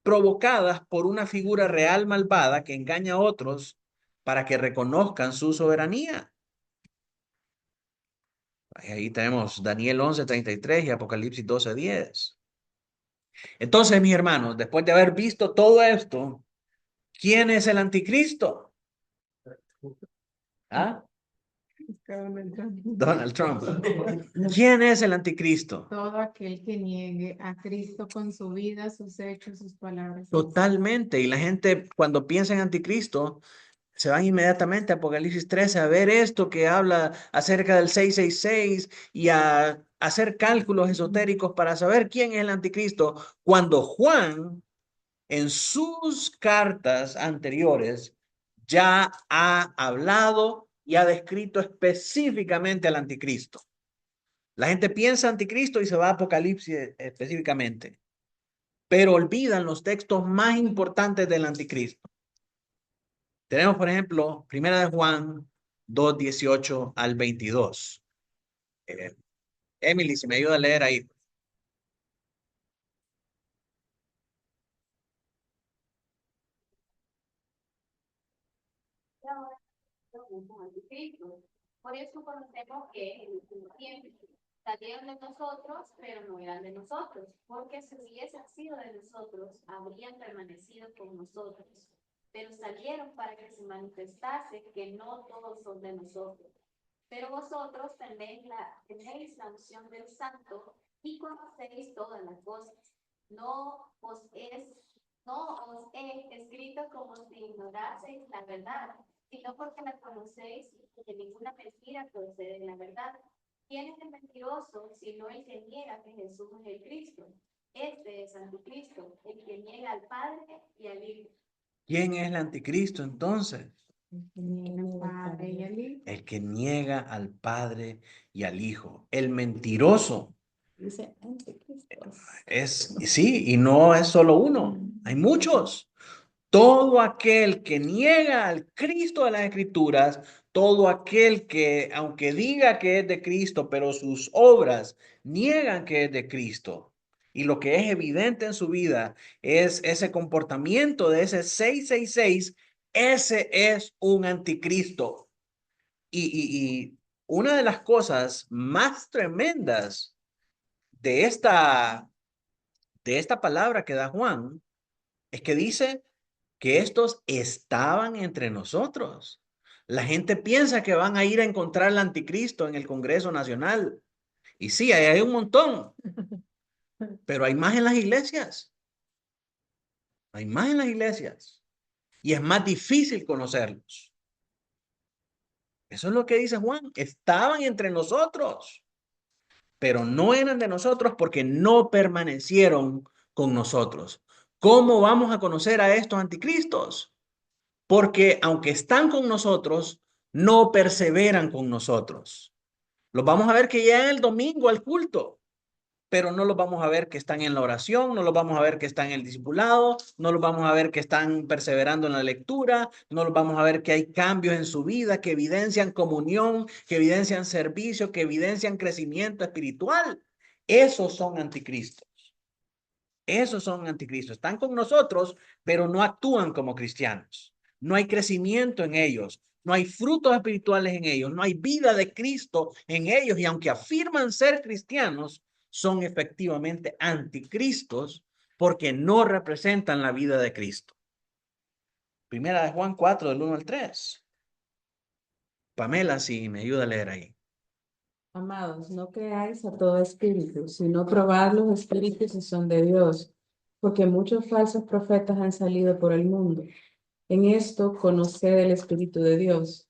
S1: provocadas por una figura real malvada que engaña a otros para que reconozcan su soberanía. Ahí tenemos Daniel 11:33 y Apocalipsis 12:10. Entonces, mis hermanos, después de haber visto todo esto, ¿quién es el anticristo? ¿Ah? Donald Trump. ¿Quién es el anticristo?
S2: Todo aquel que niegue a Cristo con su vida, sus hechos, sus palabras.
S1: Totalmente. Y la gente cuando piensa en anticristo, se van inmediatamente a Apocalipsis 13 a ver esto que habla acerca del 666 y a hacer cálculos esotéricos para saber quién es el anticristo, cuando Juan en sus cartas anteriores ya ha hablado y ha descrito específicamente al anticristo. La gente piensa anticristo y se va a Apocalipsis específicamente, pero olvidan los textos más importantes del anticristo. Tenemos, por ejemplo, Primera de Juan 2:18 al 22. Emily, si me ayuda a leer ahí.
S6: Por eso conocemos que en el último tiempo salieron de nosotros, pero no eran de nosotros, porque si hubiesen sido de nosotros, habrían permanecido con nosotros. Pero salieron para que se manifestase que no todos son de nosotros. Pero vosotros tenéis la unción del Santo y conocéis todas las cosas. No os he escrito como si ignoraseis la verdad, sino porque la conocéis y que ninguna mentira procede de la verdad. ¿Quién es el mentiroso sino el que niega que Jesús es el Cristo? Este es Anticristo, el que niega al Padre y al Hijo.
S1: ¿Quién es el anticristo entonces?
S2: El
S1: que niega al Padre y al Hijo. El mentiroso.
S2: Dice anticristo.
S1: Sí, y no es solo uno, hay muchos. Todo aquel que niega al Cristo de las Escrituras, todo aquel que, aunque diga que es de Cristo, pero sus obras niegan que es de Cristo, y lo que es evidente en su vida es ese comportamiento de ese 666, ese es un anticristo. Y una de las cosas más tremendas de esta palabra que da Juan es que dice que estos estaban entre nosotros. La gente piensa que van a ir a encontrar al anticristo en el Congreso Nacional. Y sí, hay un montón, pero hay más en las iglesias. Hay más en las iglesias. Y es más difícil conocerlos. Eso es lo que dice Juan. Estaban entre nosotros, pero no eran de nosotros porque no permanecieron con nosotros. ¿Cómo vamos a conocer a estos anticristos? Porque aunque están con nosotros, no perseveran con nosotros. Los vamos a ver que llegan el domingo al culto, pero no los vamos a ver que están en la oración, no los vamos a ver que están en el discipulado, no los vamos a ver que están perseverando en la lectura, no los vamos a ver que hay cambios en su vida, que evidencian comunión, que evidencian servicio, que evidencian crecimiento espiritual. Esos son anticristos. Esos son anticristos. Están con nosotros, pero no actúan como cristianos. No hay crecimiento en ellos. No hay frutos espirituales en ellos. No hay vida de Cristo en ellos. Y aunque afirman ser cristianos, son efectivamente anticristos porque no representan la vida de Cristo. Primera de Juan 4, del 1 al 3. Pamela, si me ayuda a leer ahí.
S7: Amados, no creáis a todo espíritu, sino probad los espíritus si son de Dios, porque muchos falsos profetas han salido por el mundo. En esto conoced el Espíritu de Dios.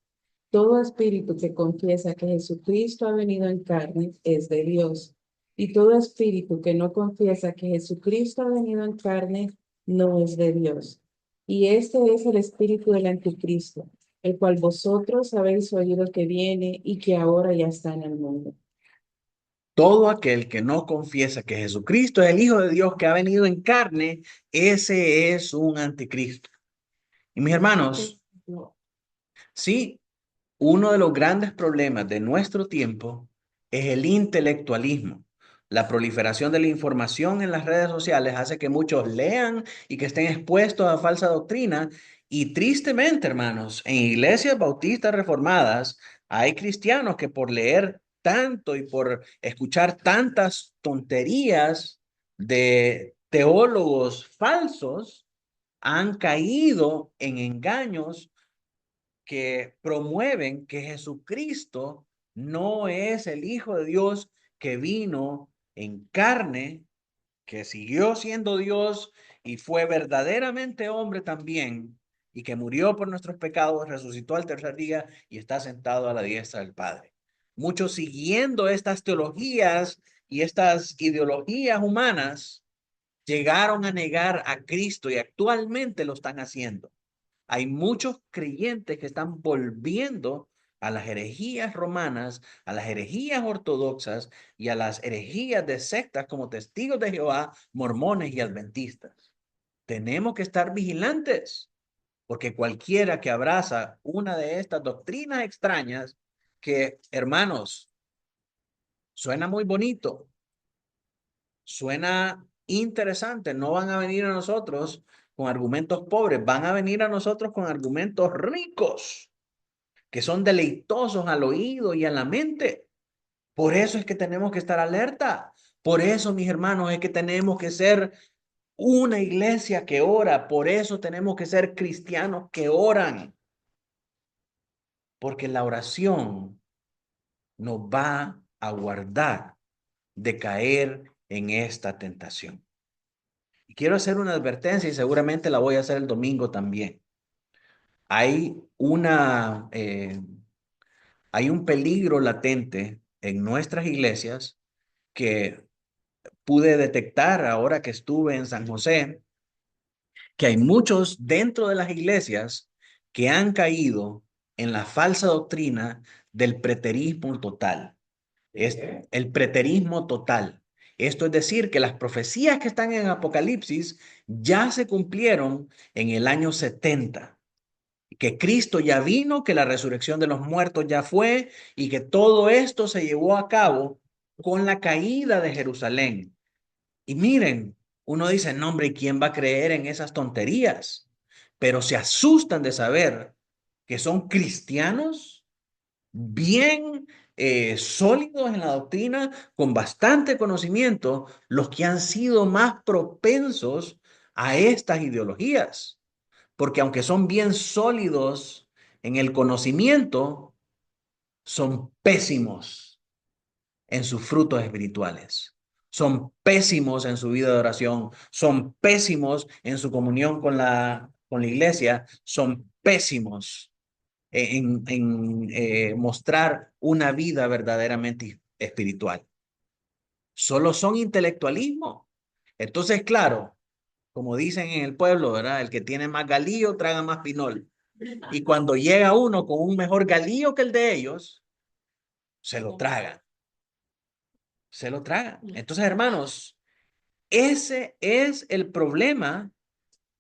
S7: Todo espíritu que confiesa que Jesucristo ha venido en carne es de Dios. Y todo espíritu que no confiesa que Jesucristo ha venido en carne no es de Dios. Y este es el espíritu del anticristo, el cual vosotros habéis oído que viene y que ahora ya está en el mundo.
S1: Todo aquel que no confiesa que Jesucristo es el Hijo de Dios que ha venido en carne, ese es un anticristo. Y mis hermanos, sí, uno de los grandes problemas de nuestro tiempo es el intelectualismo. La proliferación de la información en las redes sociales hace que muchos lean y que estén expuestos a falsa doctrina. Y tristemente, hermanos, en iglesias bautistas reformadas hay cristianos que por leer tanto y por escuchar tantas tonterías de teólogos falsos han caído en engaños que promueven que Jesucristo no es el Hijo de Dios que vino en carne, que siguió siendo Dios y fue verdaderamente hombre también, y que murió por nuestros pecados, resucitó al tercer día y está sentado a la diestra del Padre. Muchos siguiendo estas teologías y estas ideologías humanas llegaron a negar a Cristo y actualmente lo están haciendo. Hay muchos creyentes que están volviendo a las herejías romanas, a las herejías ortodoxas y a las herejías de sectas como Testigos de Jehová, mormones y adventistas. Tenemos que estar vigilantes, porque cualquiera que abraza una de estas doctrinas extrañas, que, hermanos, suena muy bonito, suena interesante, no van a venir a nosotros con argumentos pobres, van a venir a nosotros con argumentos ricos, que son deleitosos al oído y a la mente. Por eso es que tenemos que estar alerta. Por eso, mis hermanos, es que tenemos que ser una iglesia que ora. Por eso tenemos que ser cristianos que oran. Porque la oración nos va a guardar de caer en esta tentación. Y quiero hacer una advertencia y seguramente la voy a hacer el domingo también. Hay hay un peligro latente en nuestras iglesias que pude detectar ahora que estuve en San José, que hay muchos dentro de las iglesias que han caído en la falsa doctrina del preterismo total. Es el preterismo total. Esto es decir, que las profecías que están en Apocalipsis ya se cumplieron en el año 70. Que Cristo ya vino, que la resurrección de los muertos ya fue y que todo esto se llevó a cabo con la caída de Jerusalén. Y miren, uno dice, no hombre, ¿quién va a creer en esas tonterías? Pero se asustan de saber que son cristianos bien sólidos en la doctrina, con bastante conocimiento, los que han sido más propensos a estas ideologías. Porque aunque son bien sólidos en el conocimiento, son pésimos en sus frutos espirituales. Son pésimos en su vida de oración, son pésimos en su comunión con la iglesia, son pésimos en mostrar una vida verdaderamente espiritual. Solo son intelectualismo. Entonces, claro, como dicen en el pueblo, ¿verdad? El que tiene más galillo traga más pinol. Y cuando llega uno con un mejor galillo que el de ellos, se lo tragan. Se lo tragan. Entonces, hermanos, ese es el problema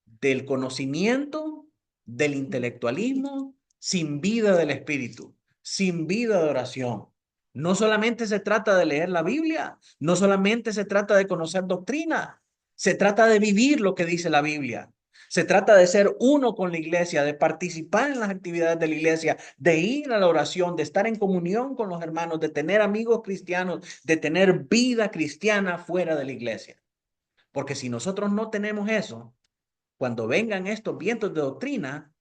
S1: del conocimiento, del intelectualismo, sin vida del espíritu, sin vida de oración. No solamente se trata de leer la Biblia, no solamente se trata de conocer doctrina, se trata de vivir lo que dice la Biblia. Se trata de ser uno con la iglesia, de participar en las actividades de la iglesia, de ir a la oración, de estar en comunión con los hermanos, de tener amigos cristianos, de tener vida cristiana fuera de la iglesia. Porque si nosotros no tenemos eso, cuando vengan estos vientos de doctrina,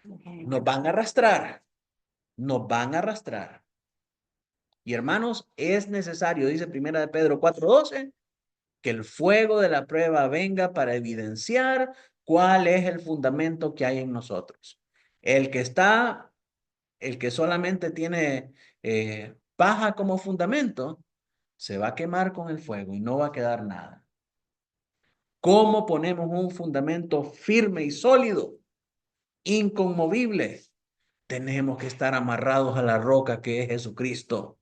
S1: nos van a arrastrar, nos van a arrastrar. Y hermanos, es necesario, dice Primera de Pedro 4:12, que el fuego de la prueba venga para evidenciar cuál es el fundamento que hay en nosotros. El que solamente tiene paja como fundamento, se va a quemar con el fuego y no va a quedar nada. ¿Cómo ponemos un fundamento firme y sólido, inconmovible? Tenemos que estar amarrados a la roca que es Jesucristo.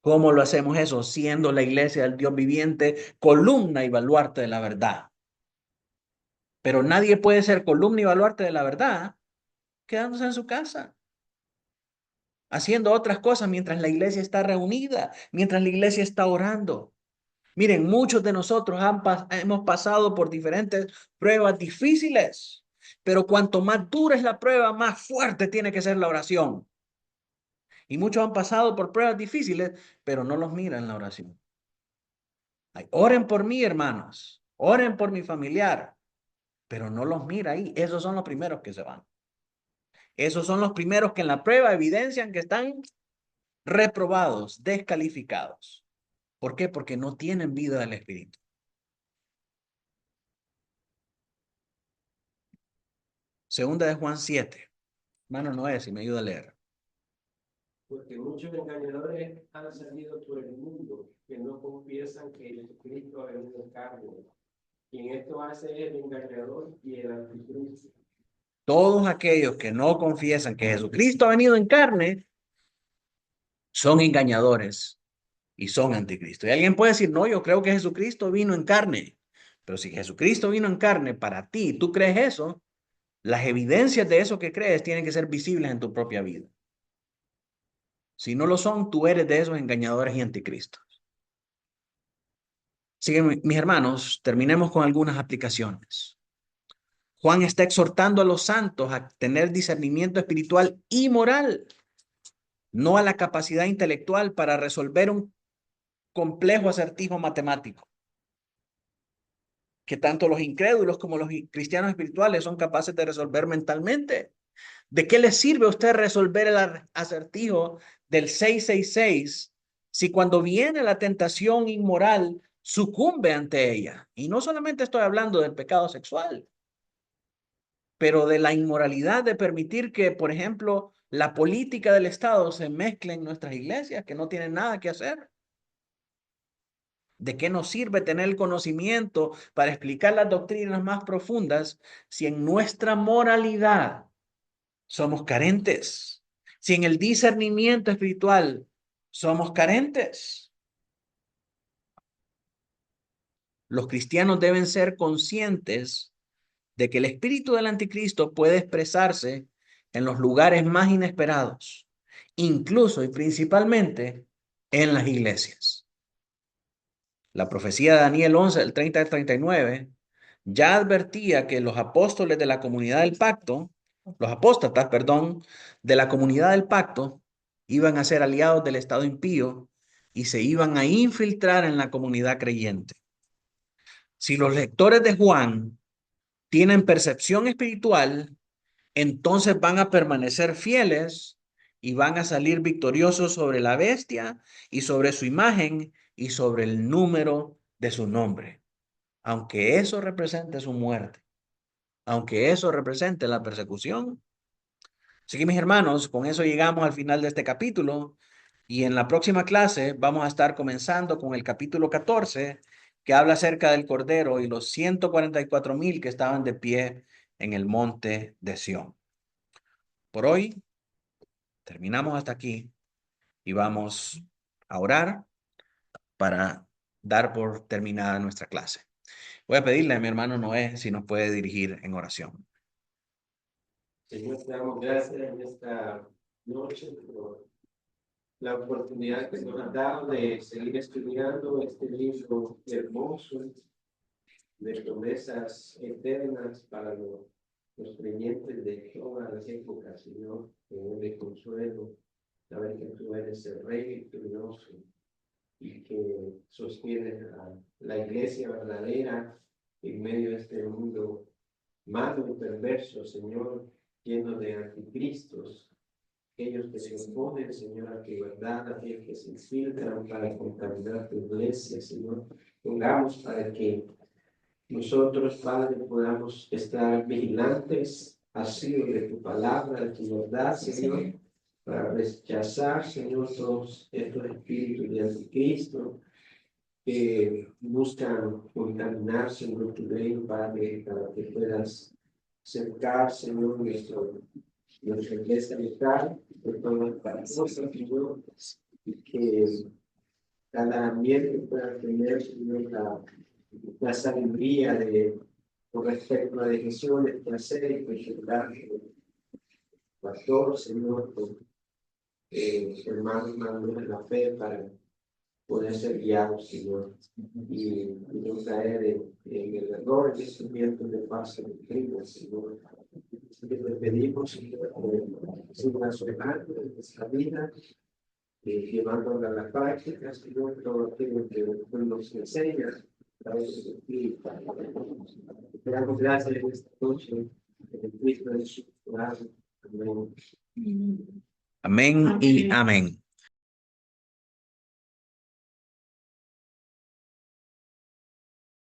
S1: ¿Cómo lo hacemos eso? Siendo la iglesia del Dios viviente, columna y baluarte de la verdad. Pero nadie puede ser columna y baluarte de la verdad quedándose en su casa, haciendo otras cosas mientras la iglesia está reunida, mientras la iglesia está orando. Miren, muchos de nosotros hemos pasado por diferentes pruebas difíciles, pero cuanto más dura es la prueba, más fuerte tiene que ser la oración. Y muchos han pasado por pruebas difíciles, pero no los miran en la oración. Ay, oren por mí, hermanos. Oren por mi familiar, pero no los mira ahí. Esos son los primeros que se van. Esos son los primeros que en la prueba evidencian que están reprobados, descalificados. ¿Por qué? Porque no tienen vida del Espíritu. Segunda de Juan 7. Hermano Noé, si me ayuda a leer.
S5: Porque muchos engañadores han salido por el mundo que no confiesan que Jesucristo ha venido en carne. Quien esto hace es el engañador y el anticristo.
S1: Todos aquellos que no confiesan que Jesucristo ha venido en carne son engañadores y son anticristo. Y alguien puede decir, no, yo creo que Jesucristo vino en carne. Pero si Jesucristo vino en carne para ti, tú crees eso, las evidencias de eso que crees tienen que ser visibles en tu propia vida. Si no lo son, tú eres de esos engañadores y anticristos. Así que, mis hermanos, terminemos con algunas aplicaciones. Juan está exhortando a los santos a tener discernimiento espiritual y moral, no a la capacidad intelectual para resolver un complejo acertijo matemático, que tanto los incrédulos como los cristianos espirituales son capaces de resolver mentalmente. ¿De qué le sirve a usted resolver el acertijo del 666 si cuando viene la tentación inmoral sucumbe ante ella? Y no solamente estoy hablando del pecado sexual, pero de la inmoralidad de permitir que, por ejemplo, la política del Estado se mezcle en nuestras iglesias, que no tienen nada que hacer. ¿De qué nos sirve tener el conocimiento para explicar las doctrinas más profundas si en nuestra moralidad somos carentes? Si en el discernimiento espiritual somos carentes. Los cristianos deben ser conscientes de que el espíritu del anticristo puede expresarse en los lugares más inesperados, incluso y principalmente en las iglesias. La profecía de Daniel 11, del 30 al 39, ya advertía que los apóstoles de la comunidad del pacto, los apóstatas, perdón, de la comunidad del pacto, iban a ser aliados del Estado impío y se iban a infiltrar en la comunidad creyente. Si los lectores de Juan tienen percepción espiritual, entonces van a permanecer fieles y van a salir victoriosos sobre la bestia y sobre su imagen y sobre el número de su nombre, aunque eso represente su muerte, aunque eso represente la persecución. Así que mis hermanos, con eso llegamos al final de este capítulo y en la próxima clase vamos a estar comenzando con el capítulo 14 que habla acerca del Cordero y los 144,000 que estaban de pie en el monte de Sión. Por hoy terminamos hasta aquí y vamos a orar para dar por terminada nuestra clase. Voy a pedirle a mi hermano Noé si nos puede dirigir en oración.
S5: Señor, te damos gracias en esta noche por la oportunidad que nos has dado de seguir estudiando este libro hermoso de promesas eternas para los creyentes de todas las épocas, Señor, de consuelo, saber que tú eres el Rey victorioso y que sostienes a la iglesia verdadera en medio de este mundo malo y perverso, Señor, lleno de anticristos, aquellos que se oponen, Señor, a tu verdad, aquellos que se infiltran para contaminar tu iglesia, Señor. Pongamos para que nosotros, Padre, podamos estar vigilantes, asidos de tu palabra, de tu verdad, Señor, para rechazar, Señor, todos estos espíritus de anticristo que buscan contaminar, Señor, tu reino, Padre, para que puedas cercar, Señor, nuestra iglesia local, de todas para nosotros, Señor, y que cada ambiente pueda tener, Señor, la sabiduría con respecto a decisiones que hacer y presentar, pastor, Señor, con hermanos maduros en la fe para poder ser guiados, Señor, y no caer en el error y sentimientos de paz y doctrina, Señor. Así que te pedimos, Señor, sigas orando en nuestra vida, llevándola a la práctica, Señor, todo aquello que tú nos enseñas a través de ti. Te damos gracias en esta noche, en el Cristo de su Amén.
S1: Amén y amén.